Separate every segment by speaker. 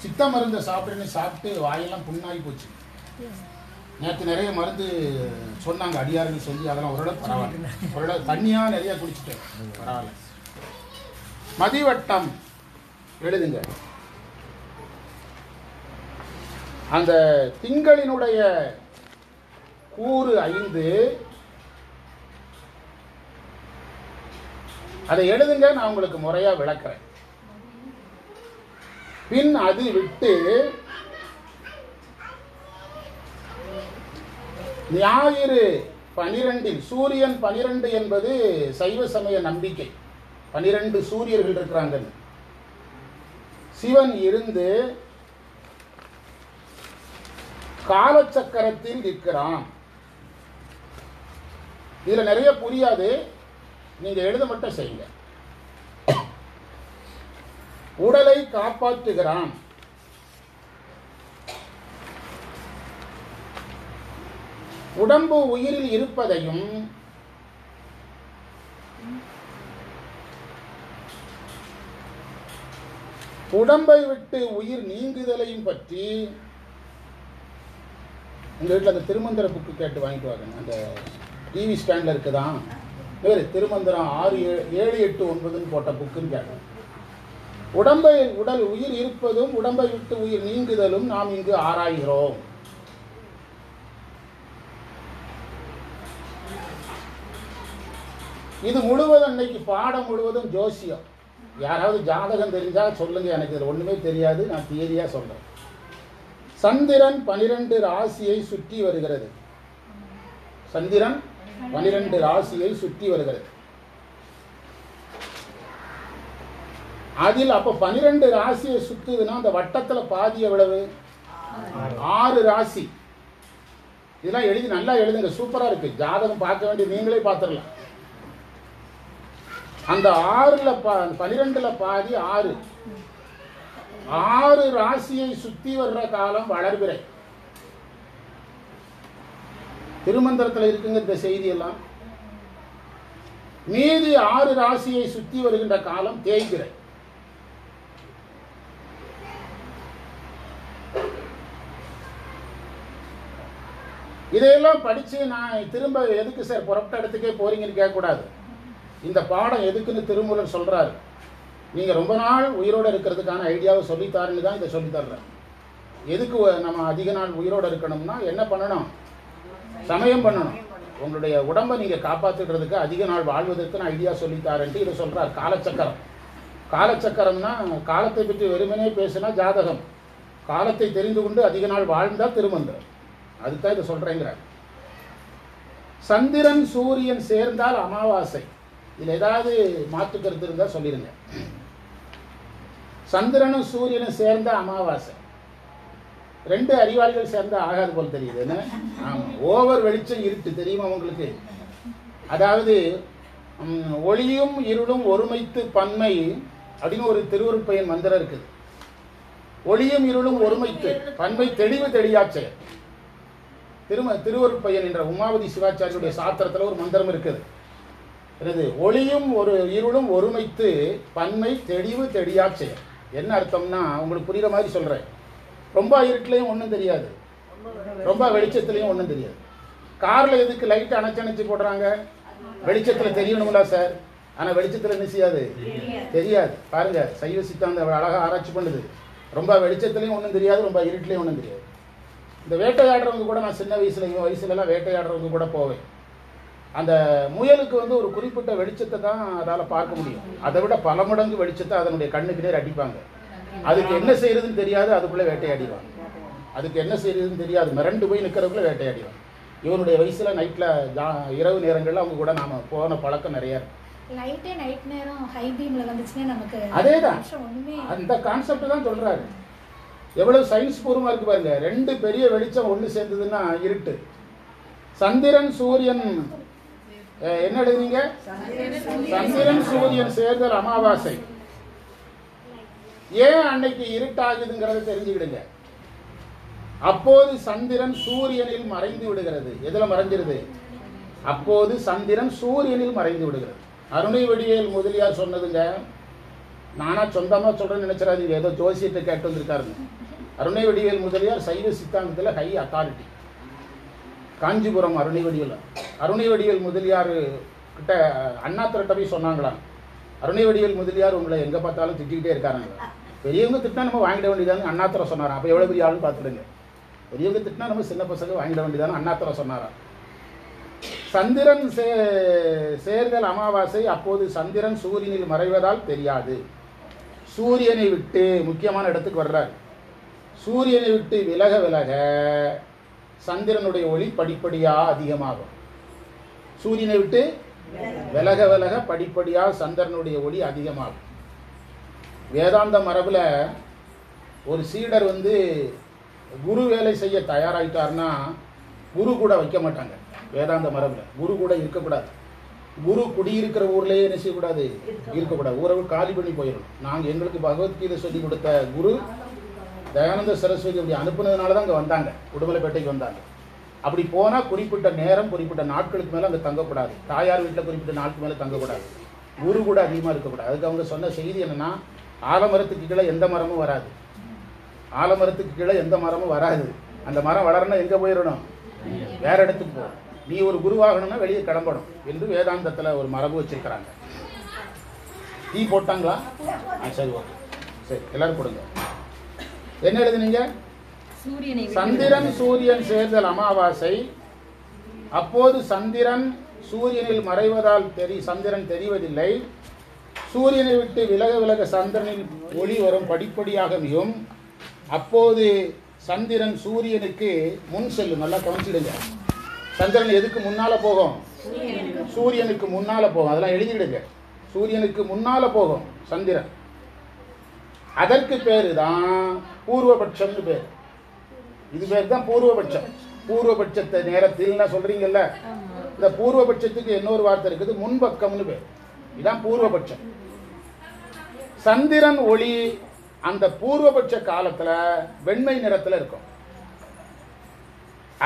Speaker 1: சித்த மருந்தை சாப்பிட்டு வாயெல்லாம் புண்ணாகி போச்சு. நேற்று நிறைய மருந்து சொன்னாங்க அடியார்கள் சொல்லி, அதெல்லாம் ஓரளவு பரவாயில்ல. ஓரளவு தண்ணியாக நிறைய குடிச்சிட்டேன், பரவாயில்ல. மதிவட்டம் எழுதுங்க. அந்த திங்களினுடைய கூறு 5, அதை எழுதுங்க. நான் உங்களுக்கு முறையா விளக்குறேன். பின் அது விட்டு ஞாயிறு 12 சூரியன் 12 என்பது சைவ சமய நம்பிக்கை. 12 சூரியர்கள் இருக்கிறாங்க. சிவன் இருந்து காலச்சக்கரத்தில் நிற்கிறான். இதுல நிறைய புரியாது, நீங்க எழுத மட்டும் செய்யுங்க. உடலை காப்பாற்றுகிறான். உடம்பு உயிரில் இருப்பதையும் உடம்பை விட்டு உயிர் நீங்குதலையும் பற்றி உங்க வீட்டில் அந்த திருமந்திர புக்கு கேட்டு வாங்கிட்டு வாங்க. அந்த டிவி ஸ்டாண்டில் இருக்குதான் வேறு திருமந்திரம் 6, 7, 8, 9 போட்ட புக்குன்னு கேட்டோம். உடல் உயிர் இருப்பதும் உடம்பை விட்டு உயிர் நீங்குதலும் நாம் இங்கு ஆராய்கிறோம். இது முழுவதும் அன்னைக்கு பாடம் முழுவதும் ஜோசியம். யாராவது ஜாதகம் தெரிஞ்சா சொல்லுங்க, எனக்கு இதில் ஒண்ணுமே தெரியாது, நான் தியரியா சொல்றேன். சந்திரன் 12 ராசியை சுற்றி வருகிறது. சந்திரன் 12 ராசியை சுற்றி வருகிறது. அதில் அப்ப 12 ராசியை சுத்துதுன்னா அந்த வட்டத்துல பாதி எவ்வளவு? 6 ராசி. இதெல்லாம் எழுதி நல்லா எழுதுங்க, சூப்பரா இருக்கு. ஜாதகம் பார்க்க வேண்டிய நீங்களே பார்த்துடலாம். அந்த 12ல பாதி 6. 6 ராசியை சுத்தி வர்ற காலம் வளர்பிறை. திருமந்திரத்தில் இருக்குங்க இந்த செய்தி எல்லாம். மீதி 6 ராசியை சுத்தி வருகின்ற காலம் தேய்பிறை. இதையெல்லாம் படிச்சு நான் திரும்ப எதுக்கு சார் புறப்பட்ட இடத்துக்கே போறீங்கன்னு கேட்கக்கூடாது. இந்த பாடம் எதுக்குன்னு திருமூலர் சொல்றாரு. நீங்க ரொம்ப நாள் உயிரோடு இருக்கிறதுக்கான ஐடியாவை சொல்லித்தாருன்னு தான் இதை சொல்லித்தர்றேன். எதுக்கு நம்ம அதிக நாள் உயிரோடு இருக்கணும்னா என்ன பண்ணணும்? சமயம் பண்ணணும். உங்களுடைய உடம்பை நீங்க காப்பாற்றுறதுக்கு அதிக நாள் வாழ்வதற்கு நான் ஐடியா சொல்லித்தாருன்ட்டு இதை சொல்றார். காலச்சக்கரம். காலச்சக்கரம்னா காலத்தை பற்றி வெறுமனே பேசினா ஜாதகம், காலத்தை தெரிந்து கொண்டு அதிக நாள் வாழ்ந்தா திருமந்திரம். அதுதான் இதை சொல்றேங்கிறார். சந்திரன் சூரியன் சேர்ந்தால் அமாவாசை. இதுல ஏதாவது மாற்று கருத்து இருந்தா சொல்லிருங்க. சந்திரனும் சூரியனும் சேர்ந்த அமாவாசை. 2 அறிவாளிகள் சேர்ந்தா ஆகாது போல் தெரியுது. என்ன? ஆமா, ஓவர் வெளிச்சம் இருட்டு தெரியுமா உங்களுக்கு? அதாவது ஒளியும் இருளும் ஒருமைத்து பன்மை அப்படின்னு ஒரு திருவருட்பயன் மந்திரம் இருக்குது. ஒளியும் இருளும் ஒருமைத்து பன்மை தெளிவு தெளியாச்சை. திருவருட்பயன் என்ற உமாவதி சிவாச்சாரியுடைய சாத்திரத்தில் ஒரு மந்திரம் இருக்குது. ஒளியும் இருளும் ஒருமைத்து பன்மை தெளிவு தெளியாச்சை. என்ன அர்த்தம்னா உங்களுக்கு புரியுற மாதிரி சொல்றேன். ரொம்ப இருட்டிலையும் ஒன்றும் தெரியாது, ரொம்ப வெளிச்சத்துலையும் ஒன்றும் தெரியாது. கார்ல எதுக்கு லைட் அணைச்சு போடுறாங்க? வெளிச்சத்துல தெரியணுங்களா சார்? ஆனா வெளிச்சத்துல என்ன செய்யாது? தெரியாது. பாருங்க, சைவ சித்தாந்தம் அழகா ஆராய்ச்சி பண்ணுது. ரொம்ப வெளிச்சத்துலையும் ஒன்றும் தெரியாது, ரொம்ப இருட்டிலையும் ஒன்றும் தெரியாது. இந்த வேட்டையாடுறவங்க கூட நான் சின்ன வயசுல வேட்டையாடுறவங்க கூட போவேன். அந்த முயலுக்கு ஒரு குறிப்பிட்ட வெளிச்சத்தை தான் அதால பார்க்க முடியும். அதை விட பல மடங்கு வெளிச்சத்தை அதனுடைய கண்ணுக்கு நேர் அடிப்பாங்க. அதுக்கு என்ன செய்யறதுன்னு தெரியாது, அதுக்குள்ள வேட்டையாடிவாங்க. அதுக்கு என்ன செய்யறதுன்னு தெரியாது, மிரண்டு போய் நிற்கிறதுக்குள்ள வேட்டையாடிவாங்க. இவனுடைய வயசுல நைட்ல இரவு நேரங்கள்ல அவங்க கூட நாம போன பழக்கம் நிறைய இருக்கு. அதேதான் அந்த கான்செப்ட் தான் சொல்றாரு. எவ்வளவு சயின்ஸ் பூர்வமா இருக்கு பாருங்க. 2 பெரிய வெளிச்சம் ஒண்ணு சேர்ந்ததுன்னா இருட்டு. சந்திரன் சூரியன் என்ன எழுதுறீங்க? சந்திரன் சூரியன் சேர்தல் அமாவாசை. ஏன் அன்னைக்கு இருட்டாகுதுங்கிறத தெரிஞ்சுக்கிடுங்க. அப்போது சந்திரன் சூரியனில் மறைந்து விடுகிறது. எதுல மறைஞ்சிருது? அப்போது சந்திரன் சூரியனில் மறைந்து விடுகிறது. அருணை வடிவேல் முதலியார் சொன்னதுங்க. நானா சொந்தமாக சொல்கிறேன்னு நினச்சிடாதீங்க, ஏதோ ஜோசியத்தை கேட்டு வந்திருக்காருங்க. அருணை வடிவேல் முதலியார் சைவ சித்தாந்தத்தில் ஹை அத்தாரிட்டி. காஞ்சிபுரம் அருணை வடிவேல் முதலியார் கிட்ட அண்ணாத்திரட்ட போய் சொன்னாங்களாம், அருணை வடிவேல் முதலியார் உங்களை எங்கே பார்த்தாலும் திட்டிக்கிட்டே இருக்காங்க, பெரியவங்க திட்டினா நம்ம வாங்கிட வேண்டியதானு அண்ணாத்திரம் சொன்னாராம். அப்போ எவ்வளோ பெரிய ஆளுன்னு பார்த்துடுங்க. பெரியவங்க திட்டினா நம்ம சின்ன பசங்க வாங்கிட வேண்டியதானு அண்ணாத்திரம் சொன்னாராம். சந்திரன் சேர்தல் அமாவாசை, அப்போது சந்திரன் சூரியனில் மறைவதால் தெரியாது. சூரியனை விட்டு முக்கியமான இடத்துக்கு வர்றார். சூரியனை விட்டு விலக விலக சந்திரனுடைய ஒளி படிப்படியாக அதிகமாகும். சூரியனை விட்டு விலக விலக படிப்படியாக சந்திரனுடைய ஒளி அதிகமாகும். வேதாந்த மரபில் ஒரு சீடர் குரு வேலை செய்ய தயாராகிட்டார்னா குரு கூட வைக்க மாட்டாங்க. வேதாந்த மரபில் குரு கூட இருக்கக்கூடாது. குரு குடியிருக்கிற ஊர்லேயே என்ன செய்யக்கூடாது, இருக்கக்கூடாது. ஊரை காலி பண்ணி போயிடணும். நாங்கள் எங்களுக்கு பகவத்கீதை சொல்லி கொடுத்த குரு தயானந்த சரஸ்வதி அப்படி அனுப்புனதுனால தான் அங்கே வந்தாங்க, உடுமலைப்பேட்டைக்கு வந்தாங்க. அப்படி போனால் குறிப்பிட்ட நேரம் குறிப்பிட்ட நாட்களுக்கு மேலே அங்கே தங்கக்கூடாது. தாயார் வீட்டில் குறிப்பிட்ட நாட்களுக்கு மேலே தங்கக்கூடாது. குரு கூட அதிகமாக இருக்கக்கூடாது. அதுக்கு அவங்க சொன்ன செய்தி என்னென்னா, ஆலமரத்துக்கு கீழே எந்த மரமும் வராது. ஆலமரத்துக்கு கீழே எந்த மரமும் வராது. அந்த மரம் வளரணும்னா எங்கே போயிடணும், வேற இடத்துக்கு போகணும். நீ ஒரு குருவாகணும்னா வெளியே கிளம்பணும் என்று வேதாந்தத்தில் ஒரு மரபு வச்சிருக்கிறாங்க. டீ போட்டாங்களா? சரி, ஓகே, சரி, எல்லாரும் கொடுங்க. என்ன எழுதுனீங்க? சந்திரன் சூரியன் சேர்தல் அமாவாசை, அப்போது சந்திரன் சூரியனில் மறைவதால் சந்திரன் தெரிவதில்லை. சூரியனை விட்டு விலக விலக சந்திரனில் ஒளி வரும், படிப்படியாக மிகும். அப்போது சந்திரன் சூரியனுக்கு முன் செல்லும். நல்லா கவனிச்சிடுங்க. சந்திரன் எதுக்கு முன்னால போகும்? சூரியனுக்கு முன்னால போகும். அதெல்லாம் எழுதிடுங்க. சூரியனுக்கு முன்னால போகும் சந்திரன். அதற்கு பேரு தான் பூர்வபட்சம்னு பேர். இது பேர் தான் பூர்வபட்சம். பூர்வபட்சத்தை நேரத்தில் சொல்றீங்கல்ல, இந்த பூர்வபட்சத்துக்கு இன்னொரு வார்த்தை இருக்குது, முன்பக்கம்னு பேர். இதுதான் பூர்வபட்சம். சந்திரன் ஒளி அந்த பூர்வபட்ச காலத்துல வெண்மை நிறத்துல இருக்கும்.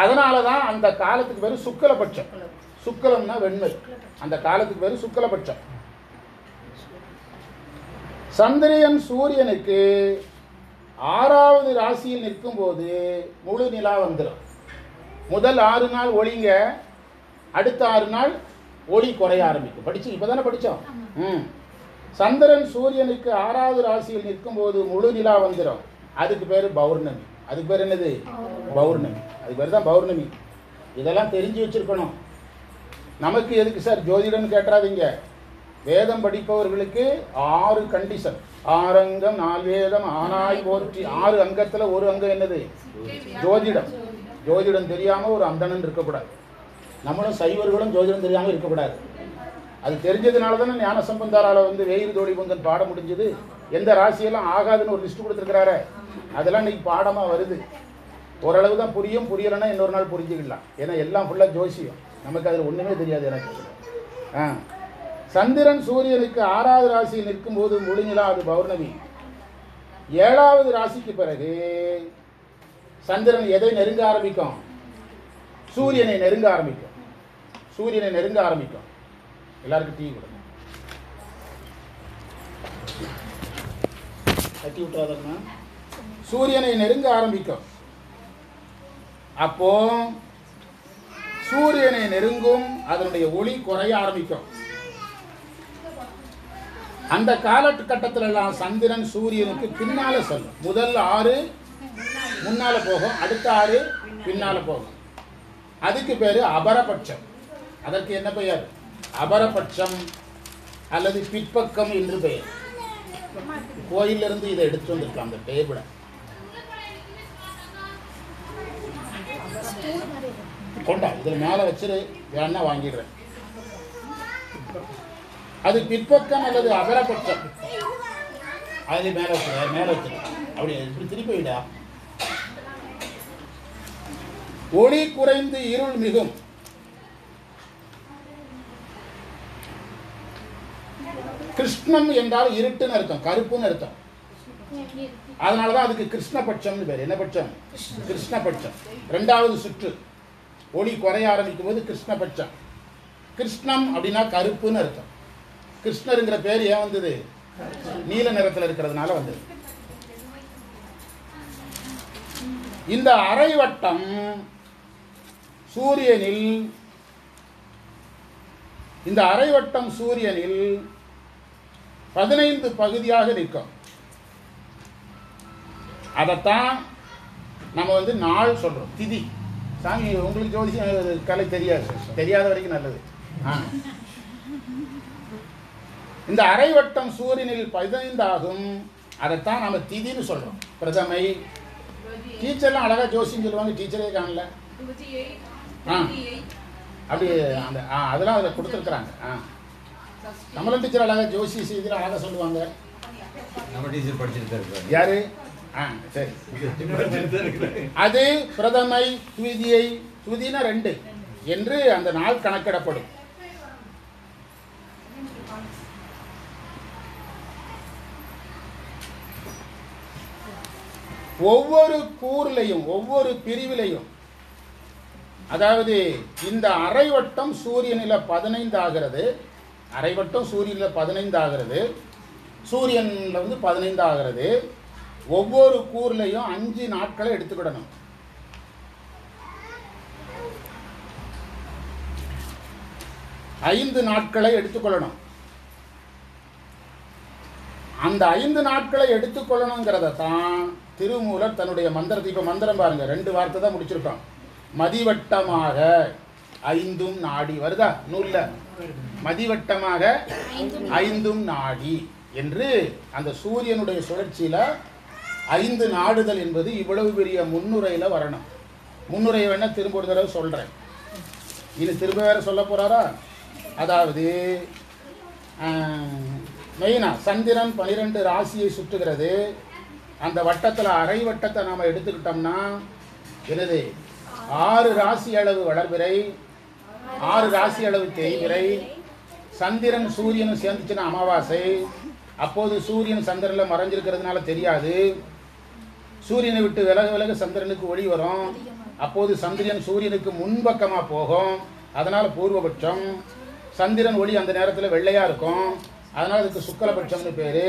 Speaker 1: அதனாலதான் அந்த காலத்துக்கு பேரு சுக்கலபட்சம். சுக்கலம்னா வெண்மை. அந்த காலத்துக்கு பேரு சுக்கலபட்சம். சந்திரன் சூரியனுக்கு 6வது ராசியில் நிற்கும் போது முழு நிலா வந்துடும். முதல் 6 நாள் ஒளிங்க, அடுத்த 6 நாள் ஒளி குறைய ஆரம்பிக்கும். படிச்சு இப்பதானே படிச்சோம். சந்திரன் சூரியனுக்கு 6வது ராசியில் நிற்கும் போது முழு நிலா வந்துடும். அதுக்கு பேரு பௌர்ணமி. அதுக்கு பேர் என்னது? பௌர்ணமி. அதுக்கு பேர் தான் பௌர்ணமி. இதெல்லாம் தெரிஞ்சு வச்சிருக்கணும். நமக்கு எதுக்கு சார் ஜோதிடம்னு கேட்டாதீங்க. வேதம் படிப்பவர்களுக்கு 6 கண்டிஷன். 6 அங்கம் 4 வேதம் ஆனாய் போற்றி. 6 அங்கத்தில் ஒரு அங்கம் என்னது? ஜோதிடம். ஜோதிடம் தெரியாம ஒரு அந்தணன் இருக்கக்கூடாது. நம்மளும் சைவர்களும் ஜோதிடம் தெரியாமல் இருக்கக்கூடாது. அது தெரிஞ்சதுனால தானே ஞான சம்பந்தாரால வேயிறு தோழி பங்கன் பாட முடிஞ்சது. எந்த ராசியெல்லாம் ஆகாதுன்னு ஒரு லிஸ்ட் கொடுத்துருக்கிறாரு. அதெல்லாம் இன்னைக்கு பாடமா வருது. ஓரளவு தான் புரியும். புரியலைன்னா இன்னொரு நாள் புரிஞ்சுக்கலாம். ஏன்னா எல்லாம் ஃபுல்லாக ஜோசியம். நமக்கு அதில் ஒன்றுமே தெரியாது எனக்கு. சந்திரன் சூரியனுக்கு 6வது ராசியில் நிற்கும் போது முழு நிலா, அது பௌர்ணமி. 7வது ராசிக்கு பிறகு சந்திரன் எதை நெருங்க ஆரம்பிக்கும்? சூரியனை நெருங்க ஆரம்பிக்கும். சூரியனை நெருங்க ஆரம்பிக்கும். எல்லாருக்கும் டீ கொடுங்க. கட்டி விட்டாதன்னா சூரியனை நெருங்க ஆரம்பிக்கும். அப்போ சூரியனை நெருங்கும், அதனுடைய ஒளி குறைய ஆரம்பிக்கும். அந்த காலகட்டத்தில் எல்லாம் சந்திரன் சூரியனுக்கு பின்னால செல்லும். முதல் 6 முன்னால போகும், அடுத்த 6 பின்னால போகும். அதுக்கு பேரு அபரபட்சம். அதற்கு என்ன பெயர்? அபரபட்சம் அல்லது பிற்பக்கம் என்று பெயர். கோயிலிருந்து இதை எடுத்து வந்திருக்காங்க. அந்த டேபிளை கொண்டா, இதுல மேல வச்சிரு, வேணா வாங்கிடுறேன். அது பிற்பக்கம் அல்லது அபரபட்சம். அது மேல வச்சிரு, மேல வச்சிரு. அப்படி இப்படி திருப்பி விடா. ஒளி குறைந்து இருள் மிகும். கிருஷ்ணம் என்றால் இருட்டுன்னு அர்த்தம், கருப்புன்னு அர்த்தம். அதனாலதான் அதுக்கு கிருஷ்ணபட்சம்னு பேர். என்ன பட்சம்? கிருஷ்ணபட்சம். 2வது சுற்று ஒளி குறைய ஆரம்பிக்கும் போது கிருஷ்ணபட்சம். கிருஷ்ணம் அப்படின்னா கருப்புன்னு அர்த்தம். கிருஷ்ணருங்கிற பேர் ஏன் வந்தது? நீல நிறத்தில் இருக்கிறதுனால வந்தது. இந்த அரைவட்டம் சூரியனில், இந்த அரைவட்டம் சூரியனில் 15 பகுதியாக நிற்கும். அதைத்தான் நம்ம நாள் சொல்றோம், திதி. சாமி உங்களுக்கு ஜோதிஷ கலை தெரியாது, தெரியாத வரைக்கும் நல்லது. இந்த அரைவட்டம் சூரியனில் 15 ஆகும். அதைத்தான் நம்ம திதின்னு சொல்றோம். பிரதமை. டீச்சர்லாம் அழகா ஜோசியம் சொல்லுவாங்க, டீச்சரே காணல. அப்படி அந்த அதெல்லாம் அதில் கொடுத்துருக்குறாங்க. நம்மளும் டீச்சர் அழகா ஜோசி செய்தியில் அழகா சொல்லுவாங்க. நம்ம டீச்சர் படிச்சிருக்காரு யாரு? சரி. அது பிரதமை, துவிதியை, துவிதினா 2 என்று அந்த நாள் கணக்கிடப்படும். ஒவ்வொரு கூறுலையும் ஒவ்வொரு பிரிவிலையும், அதாவது இந்த அரைவட்டம் சூரியனில் 15 ஆகிறது. அரைவட்டம் சூரியனில் 15 ஆகிறது. சூரியனில் 15 ஆகிறது. ஒவ்வொரு கூறுலையும் 5 நாட்களை எடுத்துக்கிடணும். ஐந்து நாட்களை எடுத்துக்கொள்ளணும். அந்த 5 நாட்களை எடுத்துக்கொள்ளணுங்கிறத தான் திருமூலர் தன்னுடைய மந்திரத்தை, இப்போ மந்திரம் பாருங்க, 2 வார்த்தை தான் முடிச்சிருக்கோம். மதிவட்டமாக 5ம் நாடி வருதா நூல்ல? மதிவட்டமாக 5ம் நாடி என்று அந்த சூரியனுடைய சுழற்சியில 5 நாடுதல் என்பது இவ்வளவு பெரிய முன்னுரையில வரணும். முன்னுரையை வேணா திரும்ப ஒரு தடவை சொல்றேன். இது திரும்ப வேற சொல்ல போறாரா? அதாவது மெயினா சந்திரன் 12 ராசியை சுற்றுகிறது. அந்த வட்டத்தில் அரை வட்டத்தை நாம் எடுத்துக்கிட்டோம்னா என்னது, 6 ராசி அளவு வளர்பிறை, 6 ராசி அளவு தேய்பிறை. சந்திரன் சூரியனும் சேர்ந்துச்சுன்னா அமாவாசை. அப்போது சூரியன் சந்திரனில் மறைஞ்சிருக்கிறதுனால தெரியாது. சூரியனை விட்டு விலக விலக சந்திரனுக்கு ஒளி வரும். அப்போது சந்திரன் சூரியனுக்கு முன்பக்கமாக போகும். அதனால் பூர்வபட்சம். சந்திரன் ஒளி அந்த நேரத்தில் வெள்ளையாக இருக்கும். அதனால் அதுக்கு சுக்கலபட்சம்னு பேர்.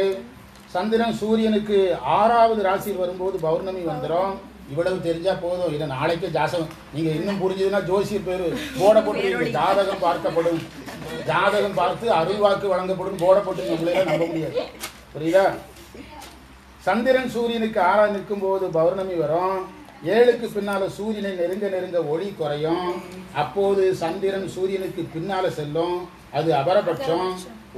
Speaker 1: சந்திரன் சூரியனுக்கு 6வது ராசியில் வரும்போது பௌர்ணமி வந்துடும். இவ்வளவு தெரிஞ்சா போதும். இதை நாளைக்கு ஜாசம் நீங்கள் இன்னும் புரிஞ்சதுன்னா ஜோசியர் பேர் போட போட்டு ஜாதகம் பார்க்கப்படும், ஜாதகம் பார்த்து அருள்வாக்கு வழங்கப்படும் போட போட்டு நம்மளால நம்ப முடியாது. புரியுதா? சந்திரன் சூரியனுக்கு 6 நிற்கும் போது பௌர்ணமி வரும். 7க்கு பின்னால சூரியனை நெருங்க நெருங்க ஒளி குறையும். அப்போது சந்திரன் சூரியனுக்கு பின்னால செல்லும். அது அபரபட்சம்.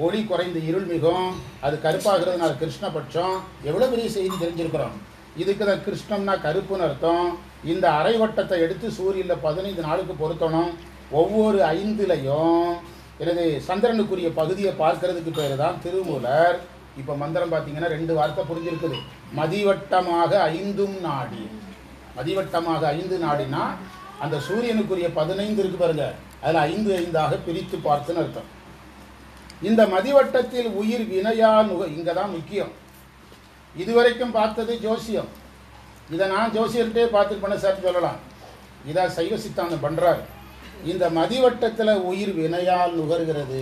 Speaker 1: ஒளி குறைந்து இருள் மிகும். அது கருப்பாகிறதுனால கிருஷ்ணபட்சம். எவ்வளவு பெரிய செய்தி தெரிஞ்சிருக்கிறோம். இதுக்கு தான் கிருஷ்ணம்னா கருப்புன்னு அர்த்தம். இந்த அரைவட்டத்தை எடுத்து சூரியனில் 15 நாளுக்கு பொருத்தணும். ஒவ்வொரு 5லையும் எனது சந்திரனுக்குரிய பகுதியை பார்க்கறதுக்கு பேர் தான் திருமூலர். இப்போ மந்திரம் பார்த்தீங்கன்னா 2 வார்த்தை புரிஞ்சிருக்குது. மதிவட்டமாக 5ம் நாடி. மதிவட்டமாக 5 நாடினா அந்த சூரியனுக்குரிய 15 இருக்கு பாருங்க, அதில் 5 5ஆக பிரித்து பார்த்துன்னு அர்த்தம். இந்த மதிவட்டத்தில் உயிர் வினையால் இங்கே தான் முக்கியம். இதுவரைக்கும் பார்த்தது ஜோசியம். இதை நான் ஜோசியர்கிட்டே பார்த்துட்டு பண்ண சார் சொல்லலாம். இதான் சைவ சித்தாந்தம் பண்ணுறாரு. இந்த மதிவட்டத்தில் உயிர் வினையால் நுகர்கிறது.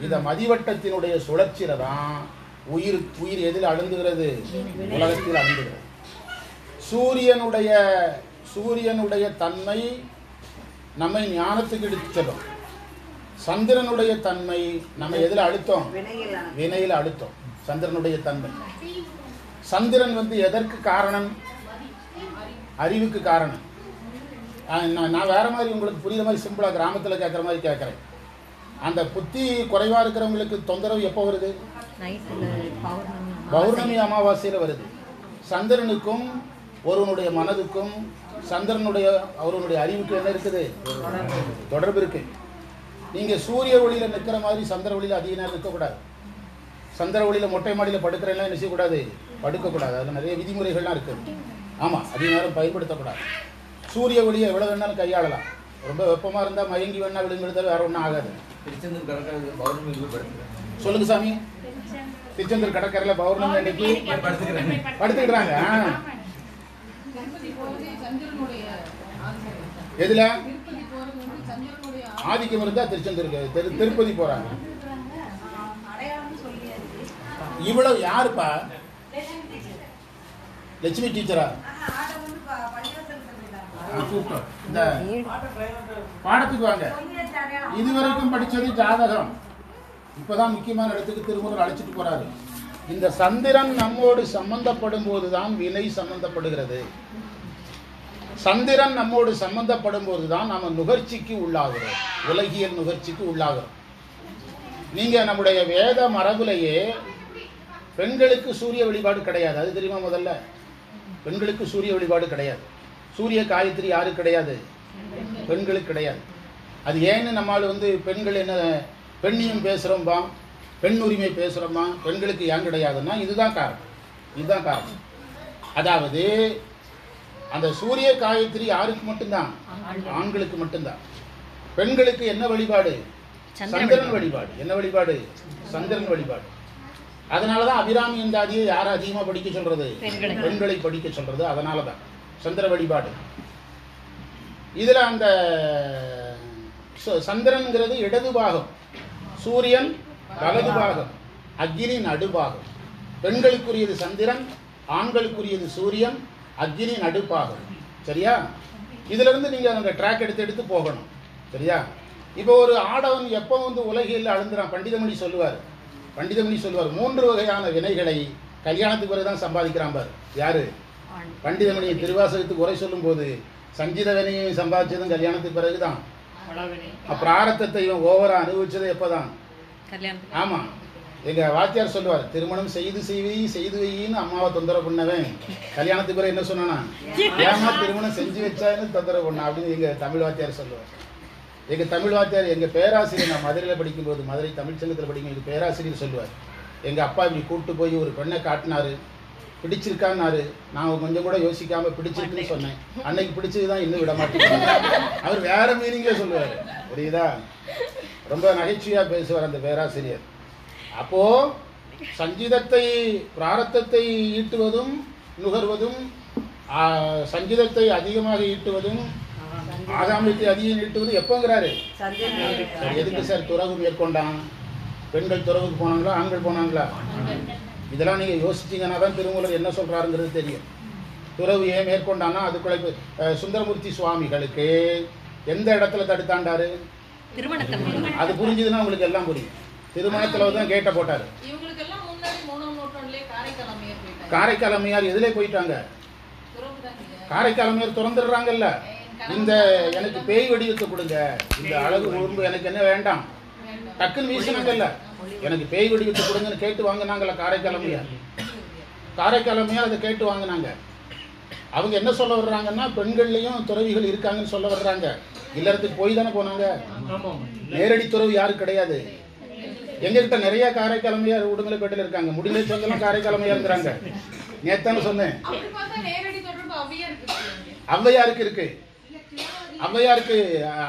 Speaker 1: இந்த மதிவட்டத்தினுடைய சுழற்சியில தான் உயிர் உயிர் எதில் அழுந்துகிறது? உலகத்தில் அழுந்துகிறது. சூரியனுடைய தன்மை நம்மை ஞானத்துக்கு எடுத்து செல்லும். சந்திரனுடைய தன்மை நம்ம எதில் அழுத்தம்? வினையில் அழுத்தம். சந்திரனுடைய தன்மை. சந்திரன் எதற்கு காரணம்? அறிவுக்கு காரணம். நான் வேற மாதிரி உங்களுக்கு புரியுற மாதிரி சிம்பிளா கிராமத்தில் கேட்குற மாதிரி கேட்குறேன். அந்த புத்தி குறைவா இருக்கிறவங்களுக்கு தொந்தரவு எப்போ வருது? பௌர்ணமி அமாவாசையில் வருது. சந்திரனுக்கும் ஒருவனுடைய மனதுக்கும் அவருடைய அறிவுக்கு என்ன இருக்குது? தொடர்பு இருக்கு. நீங்க சூரிய ஒளியில நிற்கிற மாதிரி சந்திர ஒளியில அதிக நேரம் நிற்கக்கூடாது. சந்திர ஒளியில மொட்டை மாடியில் படுக்கிறெல்லாம் என்ன செய்யக்கூடாது? படுக்கக்கூடாது. அதில் நிறைய விதிமுறைகள்லாம் இருக்குது. ஆமாம், அதிக நேரம் பயன்படுத்தக்கூடாது. சூரிய ஒளியை எவ்வளோ வேணாலும் கையாளலாம். ரொம்ப வெப்பமாக இருந்தால் மயங்கி வேணா விழுந்துருந்தாலும் வேற ஒன்றும் ஆகாது. சொல்லுங்க சாமி. திருச்செந்தூர் கடற்கரையில் பௌர்ணமி அன்னைக்கு படுத்துக்கிறாங்க. எதுல ஆதிக்கம் இருந்தா திருச்செந்தூருக்கு திருப்பதி போறாங்க. இவ்வளவு யாருப்பா? லட்சுமி டீச்சரா? சூப்பர். இந்த பாடத்துக்கு வாங்க. இதுவரைக்கும் படிச்சது ஜாதகம். இப்பதான் முக்கியமான இடத்துக்கு திருமூலர் அழைச்சிட்டு போறாரு. இந்த சந்திரன் நம்மோடு சம்பந்தப்படும் போதுதான் வினை சம்பந்தப்படுகிறது. சந்திரன் நம்மோடு சம்பந்தப்படும் போதுதான் நாம நுகர்ச்சிக்கு உள்ளாகிறோம், உலகியல் நுகர்ச்சிக்கு உள்ளாகிறோம். நீங்க நம்முடைய வேத மரபுலையே பெண்களுக்கு சூரிய வழிபாடு கிடையாது, அது தெரியுமா? முதல்ல பெண்களுக்கு சூரிய வழிபாடு கிடையாது. சூரிய காயத்ரி யாருக்கு கிடையாது? பெண்களுக்கு கிடையாது. அது ஏன்னு நம்மால் பெண்கள் என்ன பெண்ணியம் பேசுகிறோம்பா, பெண் உரிமை பேசுகிறோமா, பெண்களுக்கு ஏன் கிடையாதுன்னா இதுதான் காரணம். இதுதான் காரணம். அதாவது அந்த சூரிய காயத்ரி யாருக்கு மட்டும்தான்? ஆண்களுக்கு மட்டும்தான். பெண்களுக்கு என்ன வழிபாடு? சந்திரன் வழிபாடு. என்ன வழிபாடு? சந்திரன் வழிபாடு. அதனாலதான் அபிராமி எந்தாதியை யாரை அதிகமா படிக்க சொல்றது? பெண்களை படிக்க சொல்றது. அதனாலதான் சந்திர வழிபாடு. இதுல அந்த சந்திரன்கிறது இடது பாகம், சூரியன் வலது பாகம், அக்னி நடுபாகம். பெண்களுக்குரியது சந்திரன், ஆண்களுக்குரியது சூரியன், அக்னி நடுபாகம். சரியா? இதுல இருந்து நீங்க அந்த ட்ராக் எடுத்து போகணும். சரியா? இப்போ ஒரு ஆடவன் எப்போ உலகில் அழுந்துறான்? பண்டிதமணி சொல்லுவார். பண்டிதமணி சொல்லுவார், 3 வகையான வினைகளை கல்யாணத்துக்கு பிறகுதான் சம்பாதிக்கிறான் பார். யாரு? பண்டிதமணி திருவாசகத்துக்கு உரை சொல்லும் போது சங்கீத வினையை சம்பாதிச்சதும் கல்யாணத்துக்கு பிறகுதான். பிராரத்தத்தை இவன் ஓவரா அனுபவிச்சது எப்பதான்? ஆமா. எங்க வாத்தியார் சொல்லுவார், திருமணம் செய்து வையின்னு அம்மாவை தொந்தரவு பண்ணவன் கல்யாணத்துக்கு பிறகு என்ன சொன்னானா, ஏமா திருமணம் செஞ்சு வச்சான்னு தொந்தரவு பண்ண அப்படின்னு எங்க தமிழ் வாத்தியார் சொல்லுவார். எங்க தமிழ் வாத்தியார், எங்க பேராசிரியர், நான் மதுரையில் படிக்கும்போது, மதுரை தமிழ்ச்சங்கத்தில் படிக்கும்போது பேராசிரியர் சொல்லுவார், எங்க அப்பா இப்படி கூப்பிட்டு போய் ஒரு பெண்ணை காட்டினாரு, பிடிச்சிருக்கான்னாரு. நான் கொஞ்சம் கூட யோசிக்காம பிடிச்சிருக்குன்னு சொன்னேன். அன்னைக்கு பிடிச்சதுதான் இன்னும் விட மாட்டேன். அவர் வேற மீனிங்ல சொல்லுவார். புரியுதா? ரொம்ப நகைச்சுவையா பேசுவார் அந்த பேராசிரியர். அப்போ சங்கீதத்தை பிராரத்தத்தை ஈட்டுவதும் நுகர்வதும், சங்கீதத்தை அதிகமாக ஈட்டுவதும் ஆகாமியத்தை அதிகம் ஈட்டுவது எப்போங்கிறாரு? எதுக்கு சார் துறவு மேற்கொண்டான்? பெண்கள் துறவுக்கு போனாங்களா, ஆண்கள் போனாங்களா? இதெல்லாம் நீங்க யோசிச்சீங்கன்னா தான் திருமூலர் என்ன சொல்றாருங்கிறது தெரியும். துறவு ஏன் மேற்கொண்டானா, அதுக்குள்ள சுந்தரமூர்த்தி சுவாமிகளுக்கு எந்த இடத்துல தடுத்தாண்டாரு? அது புரிஞ்சுதுன்னா உங்களுக்கு எல்லாம் புரியும். திருமணத்துல தான் கேட்ட போட்டாரு. காரைக்கால் அம்மையார் எதுல போயிட்டாங்க? காரைக்கால் அம்மையார் திறந்துடுறாங்கல்ல. இந்த எனக்கு பேய் வடிவத்தை கொடுங்க, இந்த அழகு உரும்பு எனக்கு என்ன வேண்டாம், டக்குன்னு வீசினாங்கல்ல. எனக்கு பேய் வடிவத்தை கொடுங்கன்னு கேட்டு வாங்கினாங்கல்ல காரைக்கால் அம்மையார். காரைக்கால் அம்மையார் அதை கேட்டு வாங்கினாங்க. அவங்க என்ன சொல்ல வர்றாங்கன்னா, பெண்கள்லையும் துறவிகள் இருக்காங்கன்னு சொல்ல வர்றாங்க. இல்லறதுக்கு போய் தானே போனாங்க. நேரடி துறவு யாரும் கிடையாது. எங்ககிட்ட நிறைய காரைக்கால் அம்மையார் உடுமலைப்பேட்டையில் இருக்காங்க. முடிஞ்ச சொந்தெல்லாம் காரைக்கால் அம்மையாருங்கிறாங்க. நேத்தானு சொன்னேன். ஔவையாருக்கு இருக்கு. ஔவையாருக்கு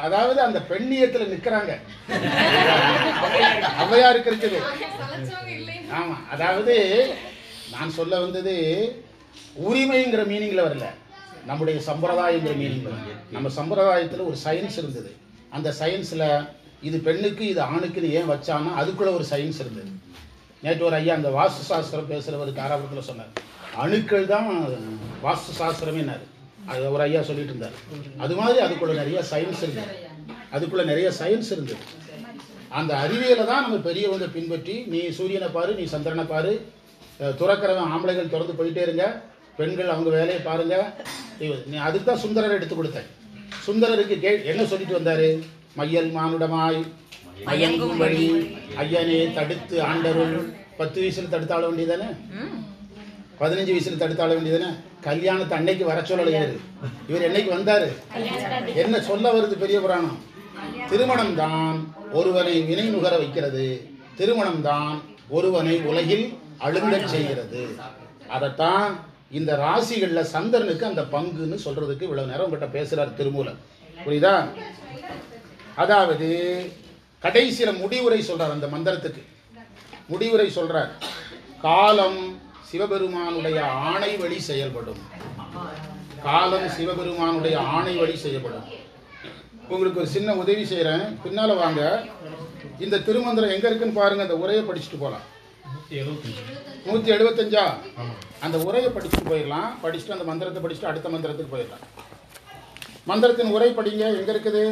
Speaker 1: அதாவது அந்த பெண்ணியத்துல நிக்கிறாங்க. ஔவையாருக்கு இருக்குது. ஆமா, அதாவது நான் சொல்ல வந்தது உரிமைங்கிற மீனிங்ல வரல, நம்முடைய சம்பிரதாயங்கிற மீனிங்ல. நம்ம சம்பிரதாயத்துல ஒரு சயின்ஸ் இருந்தது. அந்த சயின்ஸ்ல இது பெண்ணுக்கு இது ஆணுக்கு ஏன் வச்சானா அதுக்குள்ள ஒரு சயின்ஸ் இருந்தது. நேற்று ஒரு ஐயா அந்த வாஸ்து சாஸ்திரம் பேசுறவர் தாராபுரத்தில் சொன்னார், அணுக்கள் தான் வாஸ்து சாஸ்திரமே. அது ஒரு ஐயா சொல்லிட்டு இருந்தார். அது மாதிரி அதுக்குள்ள நிறைய சயின்ஸ் இருந்தது. அதுக்குள்ள நிறைய சயின்ஸ் இருந்தது. அந்த அறிவியலை தான் நம்ம பெரியவங்க பின்பற்றி, நீ சூரியனை பாரு, நீ சந்திரனை பாரு, துறக்கிறவன் ஆம்பளைகள் திறந்து போயிட்டே இருங்க, பெண்கள் அவங்க வேலையை பாருங்க. நீ அதுக்கு தான் சுந்தரரை எடுத்து கொடுத்தேன். சுந்தரருக்கு என்ன சொல்லிட்டு வந்தாரு? மையல் மானுடமாய் மயங்கும் வழி ஐயனே தடுத்து ஆண்டருள். 10 வயசுல தடுத்தாள வேண்டியதானே, 15 வயசுல தடுத்தாள வேண்டியதானே. கல்யாணத்தை அன்னைக்கு வர சொல்லலையாரு. இவர் என்னைக்கு வந்தாரு? என்ன சொல்ல வருது பெரிய புராணம்? திருமணம் தான் ஒருவனை வினை நுகர வைக்கிறது. திருமணம் தான் ஒருவனை உலகில் அழுங்கச் செய்கிறது. அதைத்தான் இந்த ராசிகள்ல சந்திரனுக்கு அந்த பங்குன்னு சொல்றதுக்கு இவ்வளவு நேரம் கிட்ட பேசுறாரு திருமூலர். புரியுதா? அதாவது கடைசியில முடிவுரை சொல்றார். அந்த மந்திரத்துக்கு முடிவுரை சொல்றார். காலம் சிவபெருமானுடைய ஆணை வழி செயல்படும். காலம் சிவபெருமானுடைய ஆணை வழி செய்யப்படும். உங்களுக்கு ஒரு சின்ன உதவி செய்யறேன், பின்னால வாங்க. இந்த திருமந்திரம் எங்க இருக்குன்னு பாருங்க, அந்த உரையை படிச்சுட்டு போலாம். 175. அந்த உரையை படிச்சுட்டு போயிடலாம். படிச்சுட்டு அந்த மந்திரத்தை படிச்சுட்டு அடுத்த மந்திரத்துக்கு போயிடலாம். மந்திரத்தின் உரை படிங்க. எங்க இருக்குது?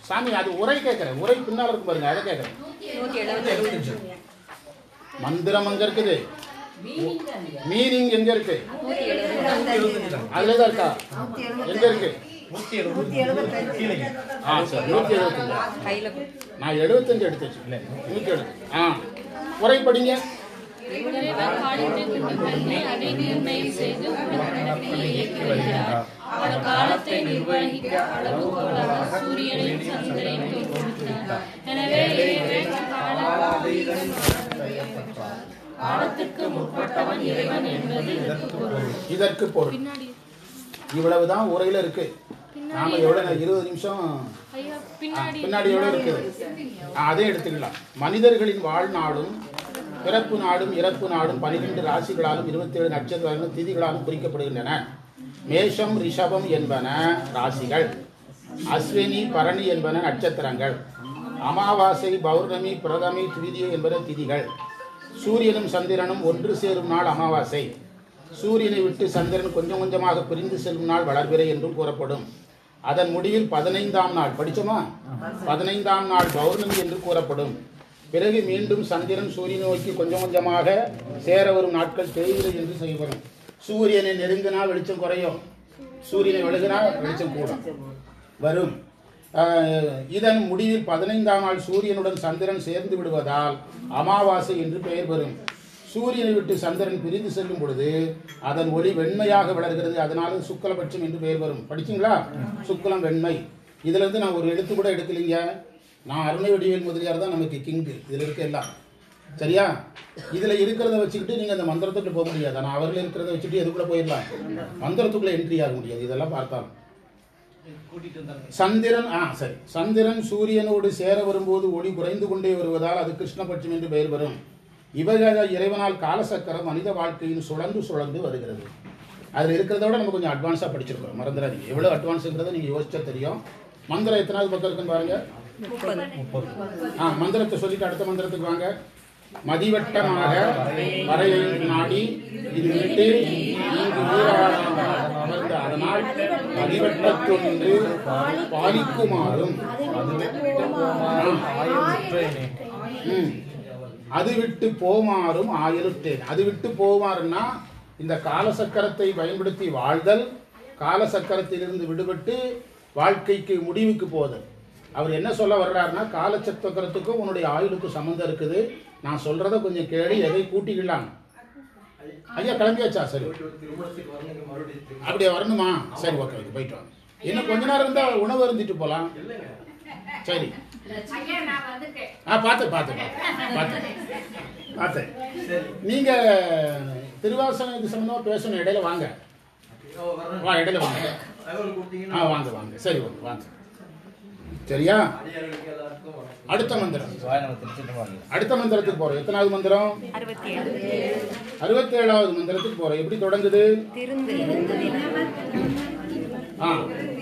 Speaker 1: சாமி அது உரை கேட்கிறேன். உரை பின்னால் இருக்கு பாருங்க, அதை கேட்கிறேன். மந்திரம் அங்க இருக்குது, மீனிங் எங்க இருக்கு? அதுலதான் இருக்கா? எங்க இருக்கு? 175. நான் 75 எடுத்து வச்சுக்கல. 170. உரை படிங்க. இதற்கு பொருள் இவ்வளவுதான் உரையில இருக்கு. நாம எவ்வளவு 20 நிமிஷம் பின்னாடி எவ்வளவு இருக்குது அதே எடுத்துக்கலாம். மனிதர்களின் வாழ்நாளும் பிறப்பு நாடும் இறப்பு நாடும் 12 ராசிகளாலும் 27 நட்சத்திரங்களும் திதிகளாலும் குறிக்கப்படுகின்றன. மேஷம் ரிஷபம் என்பன ராசிகள், அஸ்வினி பரணி என்பன நட்சத்திரங்கள், அமாவாசை பௌர்ணமி பிரதமி திதி என்பன திதிகள். சூரியனும் சந்திரனும் ஒன்று சேரும் நாள் அமாவாசை. சூரியனை விட்டு சந்திரன் கொஞ்சம் கொஞ்சமாக பிரிந்து செல்லும் நாள் வளர்பிறை என்றும் கூறப்படும். அதன் முடிவில் 15ஆம் நாள் படிச்சோமா, 15ஆம் நாள் பௌர்ணமி என்று கூறப்படும். பிறகு மீண்டும் சந்திரன் சூரியனை நோக்கி கொஞ்சம் கொஞ்சமாக சேர வரும் நாட்கள் தேய்விரை என்று செய்யப்படும். சூரியனை நெருங்கினா வெளிச்சம் குறையும், சூரியனை விலகினா வெளிச்சம் கூடும் வரும். இதன் முடிவில் 15ஆம் நாள் சூரியனுடன் சந்திரன் சேர்ந்து விடுவதால் அமாவாசை என்று பெயர் வரும். சூரியனை விட்டு சந்திரன் பிரிந்து செல்லும் பொழுது அதன் ஒளி வெண்மையாக வளர்கிறது, அதனால சுக்கலபட்சம் என்று பெயர் வரும். படிச்சீங்களா? சுக்கலம் வெண்மை. இதுல இருந்து நான் ஒரு எழுத்து கூட எடுக்கலீங்க. நான் அருணை வடிவேல் முதலியார் தான் நமக்கு கிங்கு. இதுல இருக்க எல்லாம் சரியா? இதுல இருக்கிறத வச்சுக்கிட்டு நீங்க அந்த மந்திரத்துக்குள்ள போக முடியாது. ஆனால் அவர்கள் இருக்கிறத வச்சுட்டு எதுக்குள்ள போயிடலாம், மந்திரத்துக்குள்ள என்ட்ரி ஆக முடியாது. இதெல்லாம் பார்த்தாலும் சந்திரன் சரி, சந்திரன் சூரியனோடு சேர வரும்போது ஒளி குறைந்து கொண்டே வருவதால் அது கிருஷ்ணபட்சம் என்று பெயர் வரும். இவர்கள் இறைவனால் காலசக்கரம் மனித வாழ்க்கையில் சுழந்து சுழந்து வருகிறது. அதில் இருக்கிறத விட நம்ம கொஞ்சம் அட்வான்ஸாக படிச்சிருக்கிறோம், மறந்துடாதீங்க. எவ்வளோ அட்வான்ஸுங்கிறத நீங்கள் யோசிச்சா தெரியும். மந்திரம் எத்தனாவது பக்கம் இருக்குன்னு பாருங்க. மந்திரத்தை சொல்லிட்டு அடுத்த மந்திரத்துக்கு வாங்க. மதிவட்டமாக வரையை நாடி இது விட்டு நீங்கு அமர்ந்த அதனால் மதிவட்டத்தொன்று பாலிக்குமாறும் அது விட்டு போமாறும் ஆயுளுட்டேன். அது விட்டு போமாறுன்னா இந்த காலசக்கரத்தை பயன்படுத்தி வாழ்தல், காலசக்கரத்திலிருந்து விடுபட்டு வாழ்க்கைக்கு முடிவுக்கு போதல். அவர் என்ன சொல்ல வர்றாருன்னா, காலச்சக்கரத்துக்கும் உன்னுடைய ஆயுளுக்கும் சம்பந்தம் இருக்குது. நான் சொல்றத கொஞ்சம் கேளு, எதை கூட்டிக்கலாம். ஐயா கிளம்பியாச்சா? சரி, அப்படியே வரணுமா? சரி, ஓகே, போயிட்டு வாங்க. இன்னும் கொஞ்ச நேரம் இருந்தா உணவு இருந்துட்டு போலாம். சரி, பார்த்தேன். நீங்க திருவாசகம் இது சம்பந்தமா பேசணும். இடையில வாங்க, இடையில வாங்க. வாங்க. சரி, ஓகே, வாங்க. சரியா? அடுத்த மந்திரம், அடுத்த மந்திரத்துக்கு போறோம். எத்தனாவது மந்திரம்? 67வது மந்திரத்துக்கு போறோம். எப்படி தொடங்குது?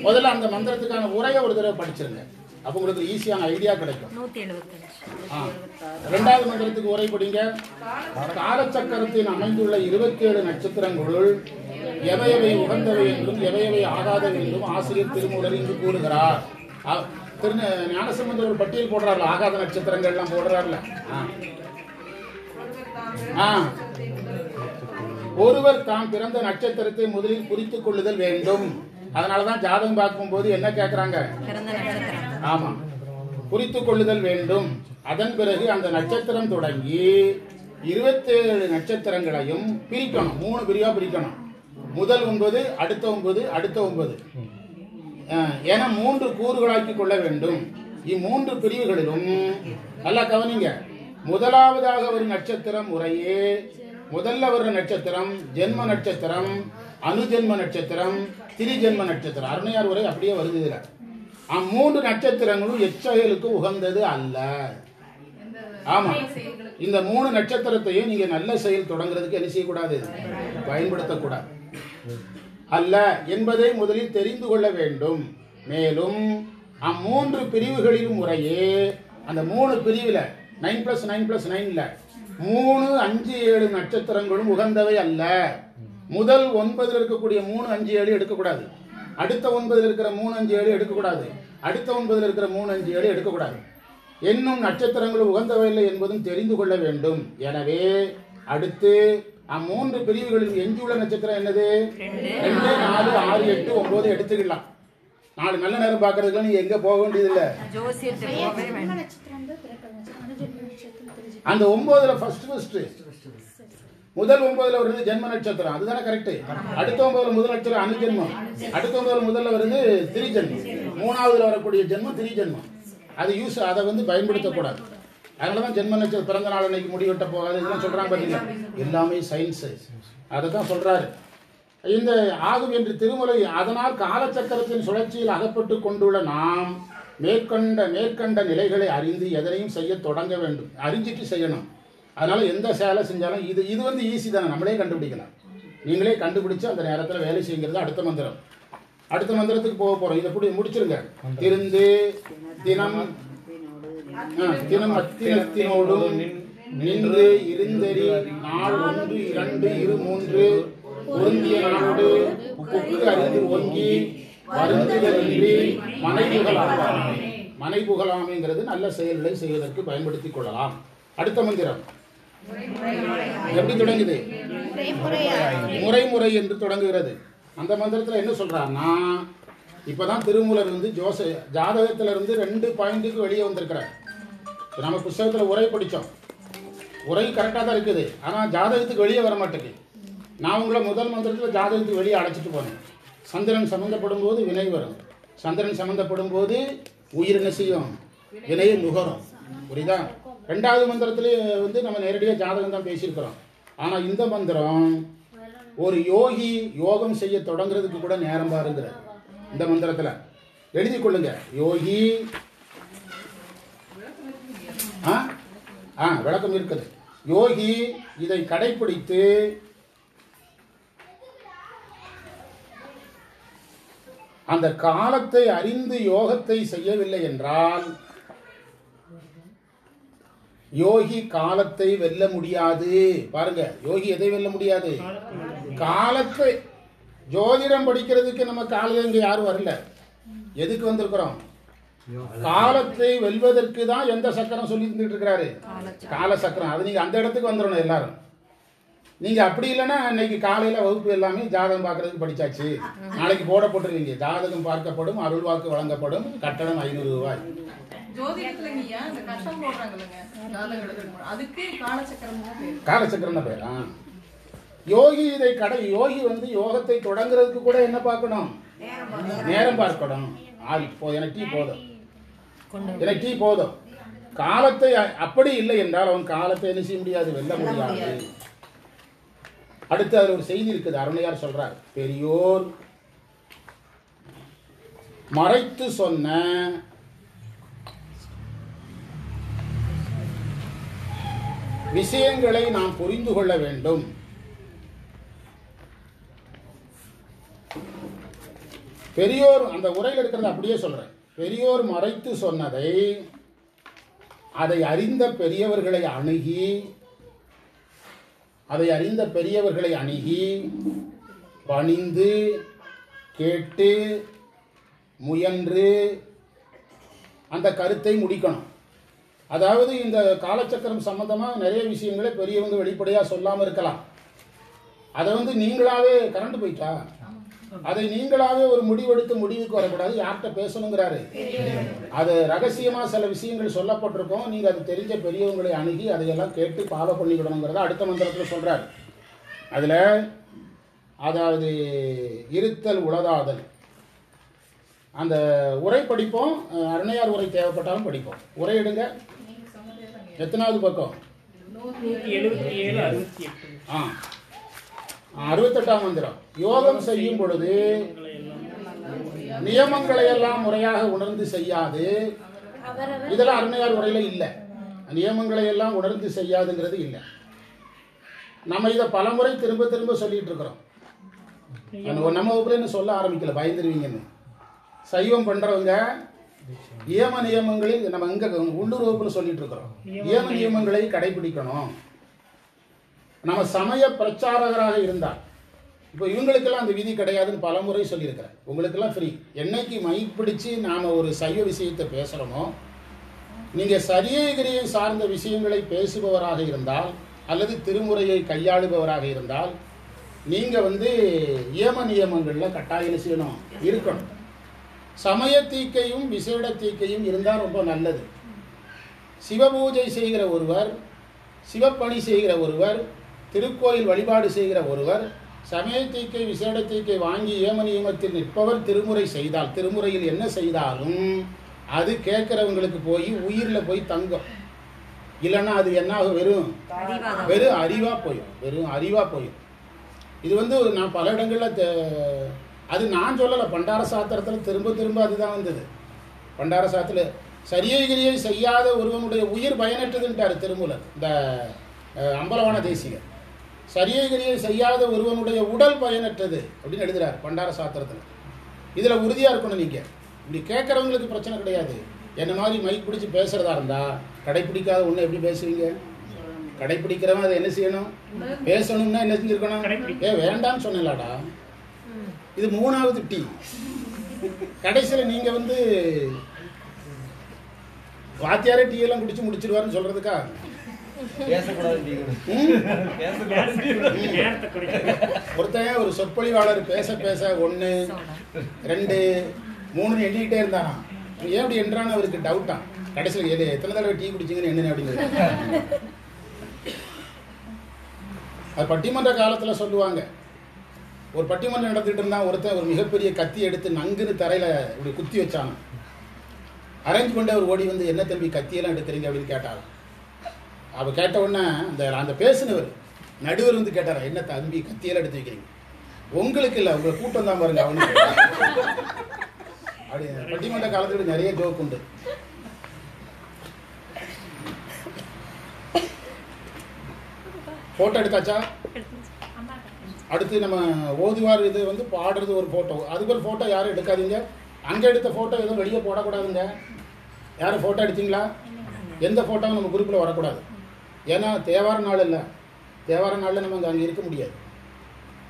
Speaker 1: முதல்ல அந்த மந்திரத்துக்கான உரையை ஒரு தடவை படிச்சிருங்க. அப்ப உங்களுக்கு ஈஸியான ஐடியா கிடைக்கும். 2வது மந்திரத்துக்கு உரை படிங்க. காலச்சக்கரத்தில் அமைந்துள்ள 27 நட்சத்திரங்களுள் எவையவை உகந்தவை என்றும் எவையவை ஆகாதவை என்றும் ஆசிரியர் திருமூலர் இங்கு கூறுகிறார். ஞானசம்பந்தர் ஒரு பட்டியல் போடுறாருல, ஆகாத நட்சத்திரங்கள் எல்லாம் போடுறாருல. ஒருவர் தாம் பிறந்த நட்சத்திரத்தை முதலில் குறித்துக் கொள்ளுதல் வேண்டும். அதனாலதான் ஜாதகம் பார்க்கும் போது என்ன கேட்கிறாங்க? ஆமா, குறித்துக் கொள்ளுதல் வேண்டும். அதன் பிறகு அந்த நட்சத்திரம் தொடங்கி 27 நட்சத்திரங்களையும் பிரிக்கணும். 3 பிரிவா பிரிக்கணும். முதல் 9, அடுத்த 9, அடுத்த 9 என 3 கூறுகளாக்கி கொள்ள வேண்டும். இம்மூன்று பிரிவுகளிலும் நல்லா கவனிங்க. முதலாவதாக ஒரு நட்சத்திரம் முறையே முதல்ல வர்ற நட்சத்திரம் ஜென்ம நட்சத்திரம், அனுஜென்ம நட்சத்திரம், திரிஜென்ம நட்சத்திரம். அருணையார் உரை அப்படியே வருது. இதுல 3 நட்சத்திரங்களும் எச்செயலுக்கு உகந்தது அல்ல. ஆமா, இந்த 3 நட்சத்திரத்தையும் நீங்க நல்ல செயல் தொடங்குறதுக்கு என்ன செய்யக்கூடாது, பயன்படுத்தக்கூடாது அல்ல என்பதை முதலில் தெரிந்து கொள்ள வேண்டும். மேலும் 3 பிரிவுகளிலும் முறையே அந்த 3 பிரிவில் 9+9+9 3, 5, 7 நட்சத்திரங்களும் உகந்தவை அல்ல. முதல் 9 இருக்கக்கூடிய 3, 5, 7 எடுக்கக்கூடாது. அடுத்த 9 இருக்கிற 3, 5, 7 எடுக்கக்கூடாது. அடுத்த 9 இருக்கிற 3, 5, 7 எடுக்கக்கூடாது. என்னும் நட்சத்திரங்களும் உகந்தவை இல்லை என்பதும் தெரிந்து கொள்ள வேண்டும். எனவே அடுத்து 3 பிரிவுகளில் எஞ்சியுள்ள நட்சத்திரம் என்னது? 2, 4, 6, 8, 9 எடுத்துக்கலாம். 4 நல்ல நேரம் பார்க்கறதுக்கு நீ எங்க போக வேண்டியதில்லை. அந்த 9ல ஃபர்ஸ்ட் முதல் 9ல வருது ஜென்ம நட்சத்திரம், அதுதானே கரெக்ட். அடுத்த 9ல முதல் நட்சத்திரம் அனுஜென்மம், அடுத்த 9ல முதல்ல வருது திரிஜென்மம், 3வதுல வரக்கூடிய ஜென்மம் திரிஜென்மம். அது அதை பயன்படுத்தக்கூடாது. அதனாலதான் ஜென்ம நட்சத்திரம் பிறந்த நாள் அன்னைக்கு முடிவெட்ட போகாது இதெல்லாம் சொல்றாங்க பார்த்தீங்களா. எல்லாமே சயின்ஸ். அதை தான் சொல்றாரு இந்த ஆகும் என்று திருமலை. அதனால் காலச்சக்கரத்தின் சுழற்சியில் அகப்பட்டு கொண்டுள்ள நாம் மேற்கண்ட நிலைகளை அறிந்து எதனையும் செய்ய தொடங்க வேண்டும். அறிஞ்சிட்டு செய்யணும். அதனால எந்த சேலை செஞ்சாலும் இது ஈஸி தானே, நம்மளே கண்டுபிடிக்கலாம். நீங்களே கண்டுபிடிச்சு அந்த நேரத்தில் வேலை செய்யுங்கிறது அடுத்த மந்திரம். அடுத்த மந்திரத்துக்கு போக போறோம். இதை கூட முடிச்சிருங்க. திருந்து தினம் அத்தினத்தினோடும் நின்று இருந்தெறி நாள் 1, 2, 3 பொருந்திய நாளோடு புக்கு அறிந்து ஓங்கி வருந்துதலின்றி மனை புகழாமைங்கிறது நல்ல செயல்களை செய்வதற்கு பயன்படுத்திக் கொள்ளலாம். அடுத்த மந்திரம் எப்படி தொடங்குது? முறை என்று தொடங்குகிறது. அந்த மந்திரத்தில் என்ன சொல்றாருன்னா, இப்பதான் திருமூலர் ஜாதகத்துல இருந்து 2 பாயிண்ட்டுக்கு வெளியே வந்திருக்கிறார். நம்ம புத்தகத்தில் உரை படித்தோம். உரை கரெக்டாக தான் இருக்குது, ஆனால் ஜாதகத்துக்கு வெளியே வர மாட்டேங்குது. நான் உங்களை முதல் மந்திரத்தில் ஜாதகத்துக்கு வெளியே அழைச்சிட்டு போனேன். சந்திரன் சம்மந்தப்படும் போது வினை வரும், சந்திரன் சம்மந்தப்படும் போது உயிர் என்ன செய்யும்? வினையை நுகரும். புரியுதா? 2வது மந்திரத்திலே நம்ம நேரடியாக ஜாதகம் தான் பேசியிருக்கிறோம். ஆனால் இந்த மந்திரம் ஒரு யோகி யோகம் செய்ய தொடங்குறதுக்கு கூட நேரம் பாருங்கிற இந்த மந்திரத்தில் எழுதி கொள்ளுங்க. யோகி விளக்கம் இருக்குது. யோகி இதை கடைபிடித்து அந்த காலத்தை அறிந்து யோகத்தை செய்யவில்லை என்றால் யோகி காலத்தை வெல்ல முடியாது. பாருங்க, யோகி எதை வெல்ல முடியாது? காலத்தை. ஜோதிடம் படிக்கிறதுக்கு நம்ம காலையில் இங்க யாரும் வரல. எதுக்கு வந்திருக்கிறோம்? காலத்தை வெல்வதற்கு தான் எந்த சக்கரம் சொல்லி இருந்துட்டு இருக்கிறாரு? கால சக்கரம். அது நீங்க அந்த இடத்துக்கு வந்துடணும் எல்லாரும். நீங்க அப்படி இல்லைன்னா இன்னைக்கு காலையில வகுப்பு எல்லாமே ஜாதகம் பார்க்கறதுக்கு படிச்சாச்சு, நாளைக்கு போட போட்டுருவீங்க. ஜாதகம் பார்க்கப்படும், அருள்வாக்கு வழங்கப்படும், கட்டணம் 500 ரூபாய். காலச்சக்கரம் பேர். யோகி இதை யோகி யோகத்தை தொடங்குறதுக்கு கூட என்ன பார்க்கணும்? நேரம் பார்க்கணும். எனக்கு டீ போதும். காலத்தை அப்படி இல்லை என்றால் அவன் காலத்தை என்ன செய்ய முடியாது, வெல்ல முடியாது. அடுத்து அதில் ஒரு செய்தி இருக்குது. அருணையார் சொல்றார், பெரியோர் மறைத்து சொன்ன விஷயங்களை நாம் புரிந்து கொள்ள வேண்டும். பெரியோர் அந்த உரையில் இருக்கிறத அப்படியே சொல்றேன். பெரியோர் மறைத்து சொன்னதை அதை அறிந்த பெரியவர்களை அணுகி பணிந்து கேட்டு முயன்று அந்த கருத்தை முடிக்கணும். அதாவது இந்த காலச்சக்கரம் சம்பந்தமா நிறைய விஷயங்களை பெரியவங்க வெளிப்படையா சொல்லாம இருக்கலாம். அதை நீங்களாவே கரண்ட் போயிட்டா அதை நீங்களாவே ஒரு முடிவெடுத்து முடிவுக்கு வரக்கூடாது. யார்கிட்ட பேசணுங்கிறாரு? அது ரகசியமா சில விஷயங்கள் சொல்லப்பட்டிருக்கோம். நீங்க அது தெரிஞ்ச பெரியவங்களை அணுகி அதையெல்லாம் கேட்டு ஃபாலோ பண்ணிவிடணுங்கிறத அடுத்த மந்திரத்தில் சொல்றாரு. அதுல அதாவது இருத்தல் உளதாதல். அந்த உரை படிப்போம். அருணையார் உரை தேவைப்பட்டாலும் படிப்போம். உரை எடுங்க. எத்தனாவது பக்கம்? 68ஆம் மந்திரம். யோகம் செய்யும் பொழுது நியமங்களை எல்லாம் முறையாக உணர்ந்து செய்யாது. இதெல்லாம் அருணையார் உரையில இல்ல. நியமங்களை எல்லாம் உணர்ந்து செய்யாதுங்கிறது இல்லை. நம்ம இதை பலமுறை திரும்ப திரும்ப சொல்லிட்டு இருக்கிறோம். நம்ம வகுப்புல சொல்ல ஆரம்பிக்கல, பயந்துருவீங்கன்னு. சைவம் பண்றவங்க நியமங்களில் நம்ம இங்க உள்ளூர் வகுப்புல சொல்லிட்டு இருக்கிறோம். நியமங்களை கடைபிடிக்கணும். நம்ம சமய பிரச்சாரகராக இருந்தால், இப்போ இவங்களுக்கெல்லாம் அந்த விதி கிடையாதுன்னு பல முறை சொல்லியிருக்கிறேன். உங்களுக்கெல்லாம் ஃப்ரீ. என்னைக்கு மைக் பிடிச்சி நாம் ஒரு சைவ விஷயத்தை பேசுகிறோமோ, நீங்கள் சரியகிரியை சார்ந்த விஷயங்களை பேசுபவராக இருந்தால் அல்லது திருமுறையை கையாளுபவராக இருந்தால் நீங்கள் ஏம நியமங்களில் கட்டாயம் செய்யணும், இருக்கணும். சமய தீக்கையும் விசேட தீக்கையும் இருந்தால் ரொம்ப நல்லது. சிவபூஜை செய்கிற ஒருவர், சிவப்பணி செய்கிற ஒருவர், திருக்கோயில் வழிபாடு செய்கிற ஒருவர் சமய தீக்கை விசேட தீக்கை வாங்கி ஏம நியமத்தில் நிற்பவர் திருமுறை செய்தால், திருமுறையில் என்ன செய்தாலும் அது கேட்குறவங்களுக்கு போய் உயிரில் போய் தங்கும். இல்லைன்னா அது என்ன ஆகும்? வெறும் அறிவாக போயும், வெறும் அறிவாக போயும். இது நான் பல இடங்களில் அது நான் சொல்லலை, பண்டார சாத்திரத்தில் திரும்ப திரும்ப அதுதான் வந்தது. பண்டார சாத்திரத்தில் சரியகிரியை செய்யாத ஒருவனுடைய உயிர் பயனற்றதுன்ட்டார் திருமூலர். இந்த அம்பலவான தேசிகர் சரியகிரியை செய்யாத ஒருவனுடைய உடல் பயனற்றது அப்படின்னு எழுதுறார் பண்டார சாத்திரத்தில். இதில் உறுதியாக இருக்கணும். நீங்கள் இப்படி கேட்குறவங்களுக்கு பிரச்சனை கிடையாது. என்ன மாதிரி மைக் பிடிச்சி பேசுகிறதா இருந்தால் கடைப்பிடிக்காத ஒன்று எப்படி பேசுவீங்க? கடைப்பிடிக்கிறவன் அதை என்ன செய்யணும்? பேசணும்னா என்ன செஞ்சுருக்கணும்? வேண்டான்னு சொன்னலாடா, இது 3வது டீ. கடைசியில் நீங்கள் வாத்தியாரே டீ எல்லாம் குடிச்சு முடிச்சிருவாருன்னு சொல்றதுக்கா? ஒருத்தன் ஒரு சொற்பொழிவாளர் பேச பேச 1 2 3 எண்ணிக்கிட்டே இருந்தானா. ஏன் அப்படி என்றான்னு அவருக்கு டவுட்டா. கடைசியில் எத்தனை தடவை டீ குடிச்சிங்கன்னு என்ன அப்படிங்கிறது. அது பட்டிமன்ற காலத்தில் சொல்லுவாங்க. ஒரு பட்டிமன்றம் நடந்துட்டு இருந்தா ஒருத்தன் ஒரு மிகப்பெரிய கத்தி எடுத்து நங்குன்னு தரையில் இப்படி குத்தி வச்சாங்க. அரேஞ்ச் பண்ணி அவர் ஓடி என்ன தம்பி கத்தியெல்லாம் எடுக்கிறீங்க அப்படின்னு கேட்டார். அவர் கேட்ட உடனே அந்த பேசுனவர் நடுவர் கேட்டாரா, என்ன தம்பி கத்தியெல்லாம் எடுத்து வைக்கிறீங்க? உங்களுக்கு இல்லை, உங்களை கூட்டம் தான் பாருங்க அவனு. அப்படி பட்டிமன்ற காலத்தில் நிறைய ஜோக் உண்டு. போட்டோ எடுத்தாச்சா? அடுத்து நம்ம ஓதுவார் இது பாடுறது ஒரு ஃபோட்டோ. அதுக்கு ஒரு ஃபோட்டோ யாரும் எடுக்காதீங்க. அங்கே எடுத்த ஃபோட்டோ எதுவும் வெளியே போடக்கூடாதுங்க. யாரும் ஃபோட்டோ எடுத்தீங்களா? எந்த ஃபோட்டோவும் நம்ம குரூப்பில் வரக்கூடாது. ஏன்னா தேவார நாள் இல்லை, தேவார நாளில் நம்ம அங்கே இருக்க முடியாது.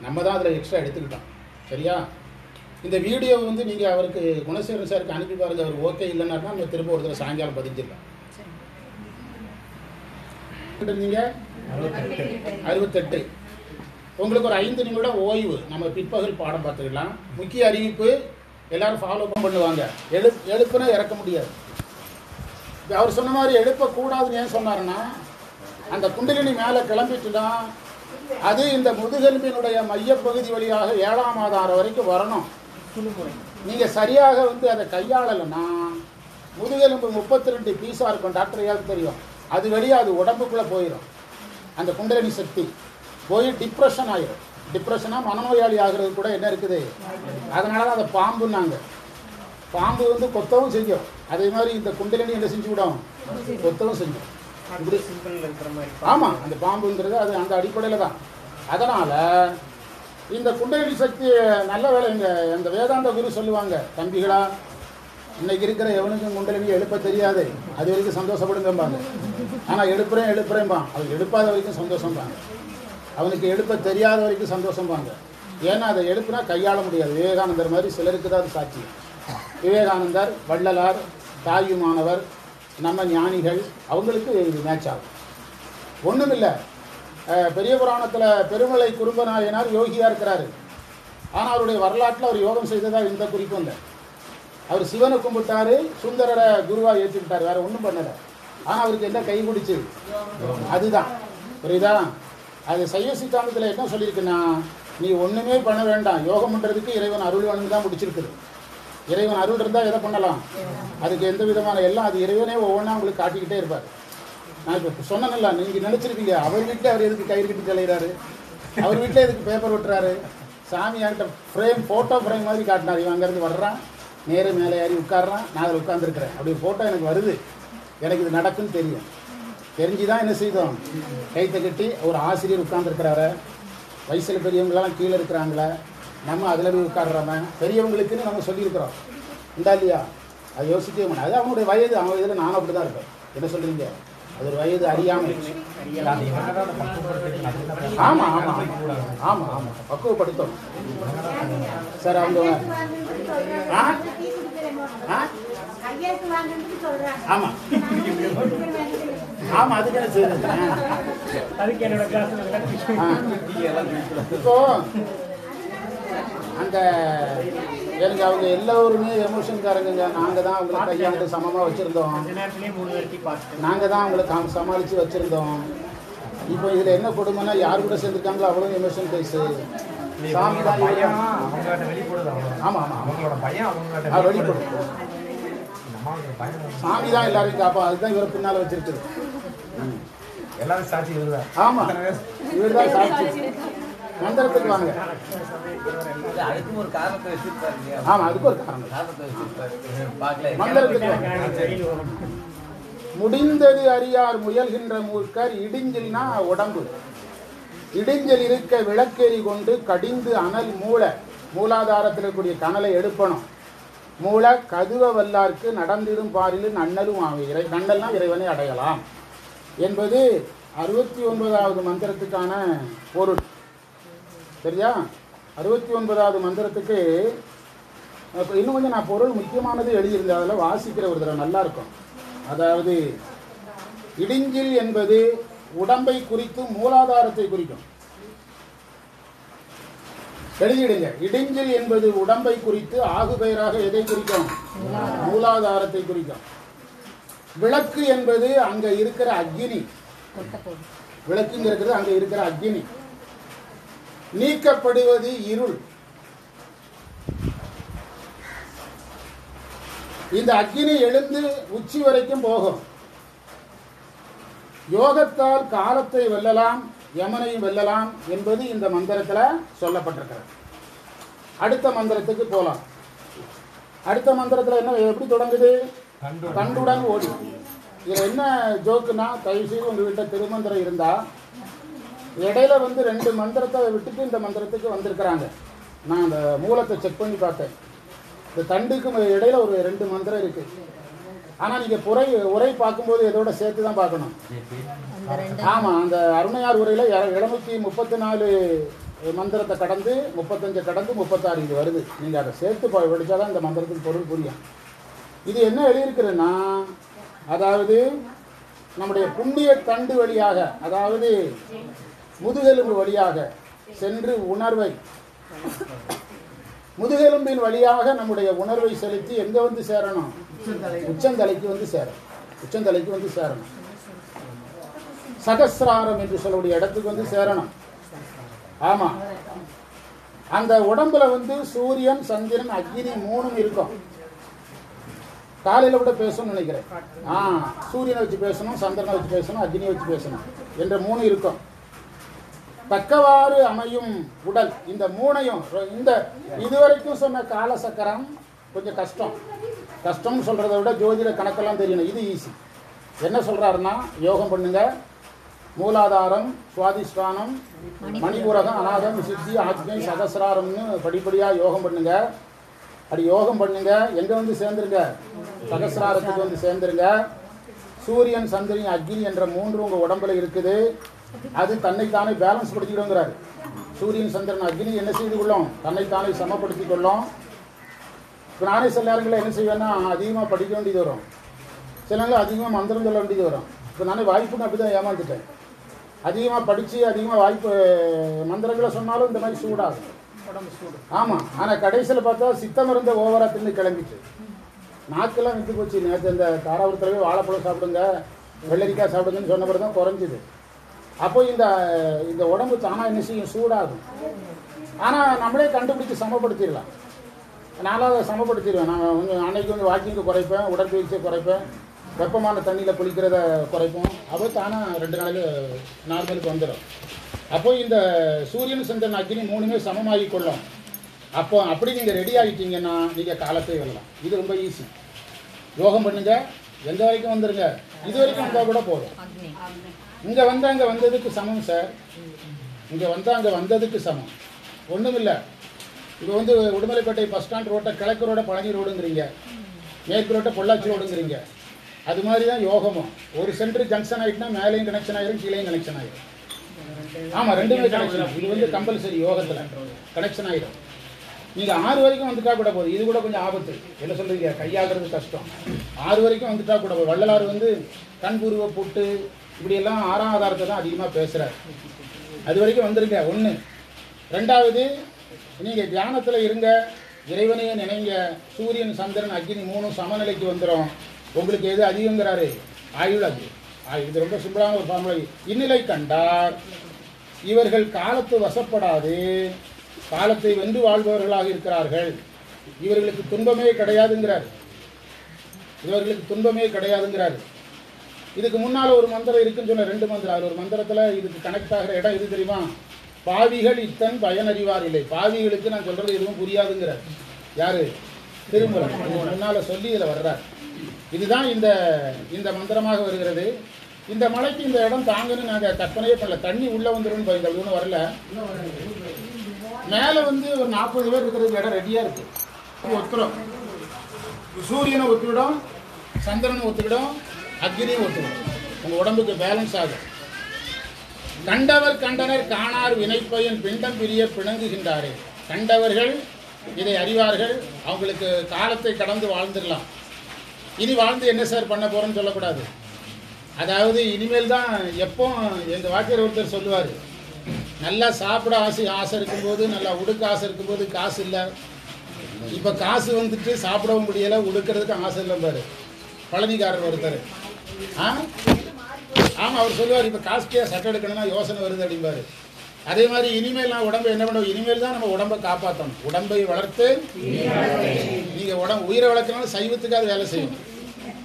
Speaker 1: நம்ம தான் அதில் எக்ஸ்ட்ரா எடுத்துக்கிட்டோம். சரியா? இந்த வீடியோ நீங்கள் அவருக்கு குணசேகரன் சாருக்கு அனுப்பி பாருங்க. அவர் ஓகே இல்லைன்னாக்கா நம்ம திரும்ப ஒரு தடவை சாயங்காலம் பதிஞ்சிடலாம். நீங்கள் 68. உங்களுக்கு ஒரு 5 நிமிடம் ஓய்வு. நம்ம பிற்பகல் பாடம் பார்த்துக்கலாம். முக்கிய அறிவிப்பு எல்லாரும் ஃபாலோ பண்ணுவாங்க. எழுப்புனா இறக்க முடியாது. அவர் சொன்ன மாதிரி எழுப்பக்கூடாதுன்னு ஏன் சொன்னாருன்னா, அந்த குண்டலினி மேலே கிளம்பிட்டுனா அது இந்த முதுகெலும்பினுடைய மையப்பகுதி வழியாக 7ஆம் ஆதாரம் வரைக்கும் வரணும். நீங்கள் சரியாக அதை கையாளலைன்னா முதுகெலும்பு 32 பீஸாக இருக்கும். டாக்டர் யாருக்கு தெரியும்? அது வழியாக அது உடம்புக்குள்ளே போயிடும். அந்த குண்டலினி சக்தி போய் டிப்ரெஷன் ஆகிடும். டிப்ரெஷனாக மனநோயாளி ஆகிறது கூட என்ன இருக்குது. அதனால தான் அந்த பாம்புன்னாங்க. பாம்பு கொத்தவும் செய்யும். அதே மாதிரி இந்த குண்டலினி என்ன செஞ்சு விடும்? கொத்தவும் செஞ்சோம். ஆமாம், அந்த பாம்புங்கிறது அது அந்த அடிப்படையில் தான். அதனால் இந்த குண்டலினி சக்தி நல்ல வேலை. இந்த வேதாந்த குரு சொல்லுவாங்க, தம்பிகளா இன்னைக்கு இருக்கிற எவனுக்கும் குண்டலினி எழுப்ப தெரியாது, அது வரைக்கும் சந்தோஷப்படுங்கம்பாங்க. ஆனால் எழுப்புறேன்பான். அது எழுப்பாத வரைக்கும் சந்தோஷம்பாங்க. அவனுக்கு எழுப்ப தெரியாத வரைக்கும் சந்தோஷம்பாங்க. ஏன்னா அதை எழுப்புனா கையாள முடியாது. விவேகானந்தர் மாதிரி சிலருக்கு தான் அது சாட்சி. விவேகானந்தர், வள்ளலார், தாயுமானவர், நம்ம ஞானிகள், அவங்களுக்கு இது மேட்ச் ஆகும். ஒன்றும் இல்லை. பெரிய புராணத்தில் பெருமலை குறும்பநாயனார் யோகியாக இருக்கிறாரு. ஆனால் அவருடைய வரலாற்றில் அவர் யோகம் செய்ததாக எந்த குறிப்பும் இல்லை. அவர் சிவனை கும்பிட்டாரு, சுந்தரரை குருவாக ஏற்றிக்கிட்டார், வேறு ஒன்றும் பண்ணலை. ஆனால் அவருக்கு என்ன கை பிடிச்சி? அதுதான். புரியுதா? அது சைவ சித்தாந்தத்தில் என்ன சொல்லியிருக்குன்னா, நீ ஒன்றுமே பண்ண வேண்டாம், யோகம் பண்ணுறதுக்கு இறைவன் அருள் வேணும்னு தான் முடிச்சிருக்குது. இறைவன் அருள் இருந்தால் எதை பண்ணலாம்? அதுக்கு எந்த விதமான எல்லாம் அது இறைவனே ஒவ்வொன்றா உங்களுக்கு காட்டிக்கிட்டே இருப்பார். நான் இப்போ சொன்னேன்ல, நீங்கள் நினச்சிருப்பீங்க அவர் வீட்டில் அவர் எதுக்கு கயிறு கட்டி தலைகிறாரு, அவர் வீட்டில் எதுக்கு பேப்பர் விட்டுறாரு. சாமி என்கிட்ட ஃப்ரேம், ஃபோட்டோ ஃப்ரேம் மாதிரி காட்டினார். இவன் அங்கேருந்து வர்றான், நேரு மேலே ஏறி உட்காடுறான், நான் அதில் உட்காந்துருக்கிறேன். அப்படி ஒரு ஃபோட்டோ எனக்கு வருது. எனக்கு இது நடக்குன்னு தெரியும். தெரிஞ்சு தான் என்ன செய்தோம், கைத்தை கட்டி ஒரு ஆசிரியர் உட்காந்துருக்கிறாரு. வயசில் பெரியவங்களெல்லாம் கீழே இருக்கிறாங்களே, நம்ம அதில் போய் உட்காடுறோமே. பெரியவங்களுக்குன்னு நம்ம சொல்லியிருக்கிறோம், உண்டா இல்லையா? அது யோசிக்கவே மாட்டேன். அது அவனுடைய வயது, அவன் இதில் நானும் அப்படி தான் இருப்பேன். என்ன சொல்கிறீங்க? அது ஒரு வயது அறியாமல். ஆமாம் ஆமாம் ஆமாம் ஆமாம் பக்குவப்படுத்தணும் சார். அவங்க ஆமாம் ஆமாம் அதுக்கு என்ன செய்யுது இப்போ அந்த எனக்கு அவங்க எல்லோருமே எமோஷன்காரங்க. நாங்கள் தான் அவங்களை கையாண்டு சமமாக வச்சுருந்தோம், நாங்கள் தான் அவங்களை சமாளித்து வச்சுருந்தோம். இப்போ இதில் என்ன கொடுமைன்னா யார் கூட சேர்ந்துருக்காங்களோ அவ்வளோ எமோஷன் பேஸு. சாமி தான் ஆமாம் ஆமாம் வெளிப்படும். சாமி தான் எல்லாரையும் காப்போம். அதுதான் இவரை பின்னால் வச்சிருக்குது. எல்லாரும் சாட்சி இவர் தான். ஆமாம் இவர் தான் சாட்சி. மந்திரத்துக்கு வாங்க. அதுக்கும் ஒரு காரணத்தை வச்சிருப்பாரு. ஆமாம் அதுக்கு ஒரு காரணம். மந்திரத்துக்கு முடிந்தது அறியார் முயல்கின்ற மூர்க்கர். இடிஞ்சில்னா உடம்பு. இடிஞ்சல் இருக்க விளக்கெறி கொண்டு கடிந்து அனல் மூலாதாரத்தில் இருக்கக்கூடிய கனலை எடுப்பணும். மூல கதுவ வல்லார்க்கு நடந்திடும் பாரில் நன்னலும் நன்னல்னா இறைவனை அடையலாம் என்பது 69வது மந்திரத்துக்கான பொருள். சரியா? 69வது மந்திரத்துக்கு இன்னும் கொஞ்சம் நான் பொருள் முக்கியமானது எழுதியிருந்தேன். அதில் வாசிக்கிற ஒரு தடவை நல்லா இருக்கும். அதாவது இடிஞ்சில் என்பது உடம்பை குறித்து மூலாதாரத்தை குறிக்கும். எழுதிடுங்க. இடிஞ்சில் என்பது உடம்பை குறித்து ஆகு பெயராக எதை குறிக்கும்? மூலாதாரத்தை குறிக்கும். விளக்கு என்பது அங்க இருக்கிற அக்னி. விளக்குங்கிறது அங்க இருக்கிற அக்னி. நீக்கப்படுவது இருள். இந்த அக்னி எழுந்து உச்சி வரைக்கும் போகும். யோகத்தால் காலத்தை வெல்லலாம், யமனையும் வெல்லலாம் என்பது இந்த மந்திரத்தில் சொல்லப்பட்டிருக்கிறது. அடுத்த மந்திரத்துக்கு போகலாம். அடுத்த மந்திரத்தில் என்ன எப்படி தொடங்குது? கண்டுடன் ஓடி. இதில் என்ன ஜோக்குன்னா, தயவுசெய்து உங்ககிட்ட திருமந்திரம் இருந்தால் இடையில 2 மந்திரத்தை விட்டுட்டு இந்த மந்திரத்துக்கு வந்திருக்கிறாங்க. நான் அந்த மூலத்தை செக் பண்ணி பார்த்தேன். இந்த தண்டுக்கு இடையில ஒரு 2 மந்திரம் இருக்கு. ஆனால் நீங்கள் உரை பார்க்கும்போது இதோட சேர்த்து தான் பார்க்கணும். ஆமாம், அந்த அருணையார் உரையில் 734 மந்திரத்தை கடந்து 35 கடந்து 36 இது வருது. நீங்கள் அதை சேர்த்து படித்தாதான் இந்த மந்திரத்துக்கு பொருள் புரியும். இது என்ன எழுதியிருக்குதுன்னா, அதாவது நம்முடைய புண்ணிய தண்டு வழியாக, அதாவது முதுகெலும்பு வழியாக சென்று உணர்வை, முதுகெலும்பின் வழியாக நம்முடைய உணர்வை செலுத்தி எங்கே வந்து சேரணும்? உச்சந்தலைக்கு வந்து சேரணும். உச்சந்தலைக்கு வந்து சேரணும். சகசிராரம் என்று சொல்லக்கூடிய இடத்துக்கு வந்து சேரணும். ஆமா, அந்த உடம்புல சூரியன், சந்திரன், அக்னி 3 இருக்கும். காலையில கூட பேசணும்னு நினைக்கிறேன். சூரியனை வச்சு பேசணும், சந்திரனை வச்சு பேசணும், அக்னியை வச்சு பேசணும் என்ற 3 இருக்கும். தக்கவாறு அமையும் உடல். இந்த 3ஐயும் இந்த இதுவரைக்கும் சொன்ன கால சக்கரம் கொஞ்சம் கஷ்டம்னு சொல்றதை விட ஜோதிட கணக்கெல்லாம் தெரியணும். இது ஈஸி. என்ன சொல்றாருன்னா, யோகம் பண்ணுங்க. மூலாதாரம், சுவாதிஷ்டானம், மணிபூரகம், அநாதம், சித்தி, ஆக்ஞை, சகசிராரம்னு படிப்படியாக யோகம் பண்ணுங்க. அப்படி யோகம் பண்ணுங்க. எங்கே வந்து சேர்ந்துருங்க? சகசிராரத்துக்கு வந்து சேர்ந்துருங்க. சூரியன், சந்திரன், அக்னி என்ற 3 உங்கள் உடம்புல இருக்குது. அது தன்னைத்தானே பேலன்ஸ் படுத்திக்கிடுங்கிறாரு. சூரியன், சந்திரன், அக்னி என்ன செய்து கொள்ளும்? தன்னைத்தானே சமப்படுத்தி கொள்ளும். இப்போ நானே சில நேரங்களில் என்ன செய்வேன்னா, அதிகமாக படிக்க வேண்டியது வரும், சில நேரம் அதிகமாக மந்திரம் சொல்ல வேண்டியது வரும். இப்போ நானே வாய்ப்புன்னு அப்படி தான் ஏமாந்துட்டேன். அதிகமாக படித்து அதிகமாக வாய்ப்பு மந்திரங்களை சொன்னாலும் இந்த மாதிரி சூடாகும், உடம்பு சூடு. ஆமாம், ஆனால் கடைசியில் பார்த்தா சித்தம் இருந்த ஓவராக தின்னு கிளம்பிச்சு. நாக்கெல்லாம் விட்டு போச்சு. நேற்று இந்த தாராபுரத்துலவே வாழைப்பழம் சாப்பிடுங்க, வெள்ளரிக்காய் சாப்பிடுங்கன்னு சொன்ன பிறகு தான் குறைஞ்சிது. அப்போ இந்த உடம்பு தானாக என்ன செய்யும்? சூடாகும். ஆனால் நம்மளே கண்டுபிடிச்சி சமப்படுத்திடலாம். நானாக சமப்படுத்திடுவேன். நான் அன்னைக்கு வாக்கிங்கு குறைப்பேன், உடற்பயிற்சியை குறைப்பேன், வெப்பமான தண்ணியில் குளிக்கிறத குறைப்போம். அப்போ தானாக 2 நாளைக்கு நார்மலுக்கு வந்துடும். அப்போ இந்த சூரியன், சந்திரன், அக்னி 3மே சமமாகி கொள்ளும். அப்போ அப்படி நீங்கள் ரெடி ஆகிட்டீங்கன்னா நீங்கள் காலத்தை வெல்லலாம். இது ரொம்ப ஈஸி. யோகம் பண்ணுங்க, எந்த வரைக்கும் வந்துடுங்க. இது வரைக்கும் வந்தால் கூட போதும். இங்கே வந்தால் அங்கே வந்ததுக்கு சமம் சார். இங்கே வந்தால் அங்கே வந்ததுக்கு சமம். ஒன்றும் இல்லை. இப்போ உடுமலைப்பேட்டை பஸ் ஸ்டாண்ட் ரோட்டை கிழக்கு ரோட பழனி ரோடுங்கிறீங்க, மேற்கு ரோட்டை பொள்ளாச்சி ரோடுங்கிறீங்க. அது மாதிரி தான் யோகமும். ஒரு சென்டர் ஜங்ஷன் ஆகிட்டுனா மேலேயும் கனெக்ஷன் ஆகிடும், கீழேயும் கனெக்ஷன் ஆகிடும். ஆமாம், ரெண்டுமே கனெக்ஷன் ஆகும். இது வந்து கம்பல்சரி யோகத்தில் கனெக்ஷன் ஆகிடும். நீங்கள் 6 வரைக்கும் வந்துட்டா கூட போதும். இது கூட கொஞ்சம் ஆபத்து. என்ன சொல்கிறீங்க, கையாளுறது கஷ்டம். 6 வரைக்கும் வந்துட்டா கூட போதும். வள்ளலார் வந்து கண்பூர்வ போட்டு இப்படியெல்லாம் 6ஆம் ஆதாரத்தை தான் அதிகமாக பேசுகிறார். அது வரைக்கும் வந்துருங்க. 1. 2வது, நீங்கள் தியானத்தில் இருங்க, இறைவனையே நினைங்க. சூரியன் சந்திரன் அக்னி 3 சமநிலைக்கு வந்துடும். உங்களுக்கு எது அதிகங்கிறாரு? ஆயுள். இது ரொம்ப சிம்பிளான ஒரு ஃபார்முலை. இந்நிலை கண்டார் இவர்கள் காலத்து வசப்படாது காலத்தை வென்று வாழ்பவர்களாக இருக்கிறார்கள். இவர்களுக்கு துன்பமே கிடையாதுங்கிறார். இதுக்கு முன்னால் ஒரு மந்திரம் இருக்குன்னு சொன்ன 2 மந்திரம். அது ஒரு மந்திரத்தில் இதுக்கு கனெக்ட் ஆகிற இடம் எது தெரியுமா? பாவிகள் இத்தன் பயனறிவார் இல்லை. பாவிகளுக்கு நான் சொல்கிறது எதுவும் புரியாதுங்கிறார். யார்? திருமூலர். முன்னால் சொல்லி இதில் வர்றார். இதுதான் இந்த மந்திரமாக வருகிறது. இந்த மலைக்கு இந்த இடம் தாங்கன்னு நாங்கள் கற்பனையே பண்ணல. தண்ணி உள்ளே வந்துடும் இந்த ஒன்றும் வரல. மேலே வந்து ஒரு 40 பேர் இருக்கிறதுக்கு இடம் ரெடியாக இருக்குது. ஒத்துரும். சூரியனை ஒத்துவிடும், சந்திரனை ஒத்துக்கிடும், அக்னியும் ஒத்துக்கிடும். உங்கள் உடம்புக்கு பேலன்ஸ் ஆகும். கண்டவர் கண்டனர் காணார் வினைப்பயன் பிண்டம் பிரிய பிணங்குகின்றாரே. கண்டவர்கள் இதை அறிவார்கள். அவங்களுக்கு காலத்தை கடந்து வாழ்ந்துடலாம். இனி வாழ்ந்து என்ன சார் பண்ண போகிறோன்னு சொல்லக்கூடாது. அதாவது இனிமேல் தான். எப்போ எங்கள் வாக்கியர் ஒருத்தர் சொல்லுவார், நல்லா சாப்பிட ஆசை இருக்கும்போது, நல்லா உடுக்க ஆசை இருக்கும்போது காசு இல்லை. இப்போ காசு வந்துட்டு சாப்பிடவும் முடியலை, உடுக்கிறதுக்கு ஆசை இல்லை பாரு. பழனிக்காரர் ஒருத்தர். ஆமாம், அவர் சொல்லுவார், இப்போ காசுக்கே சட்டை எடுக்கணும்னா யோசனை வருது அப்படிம்பாரு. அதே மாதிரி இனிமேல் நான் உடம்பை என்ன பண்ணுவோம்? இனிமேல் தான் நம்ம உடம்பை காப்பாற்றணும். உடம்பை வளர்த்து நீங்கள் உயிரை வளர்க்கனாலும் சைவத்துக்காக வேலை செய்யும்.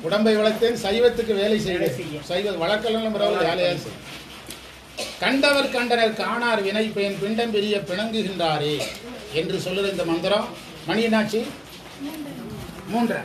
Speaker 1: உடம்பை வளர்த்தேன் சைவத்துக்கு வேலை செய்யும். சைவ வளர்க்கலாம் வேலையாக செய்யும். கண்டவர் கண்டனர் காணார் வினை பயன் பிண்டம் பெரிய பிணங்குகின்றாரே என்று சொல்லுற இந்த மந்திரம் மணி என்னாச்சு? 3.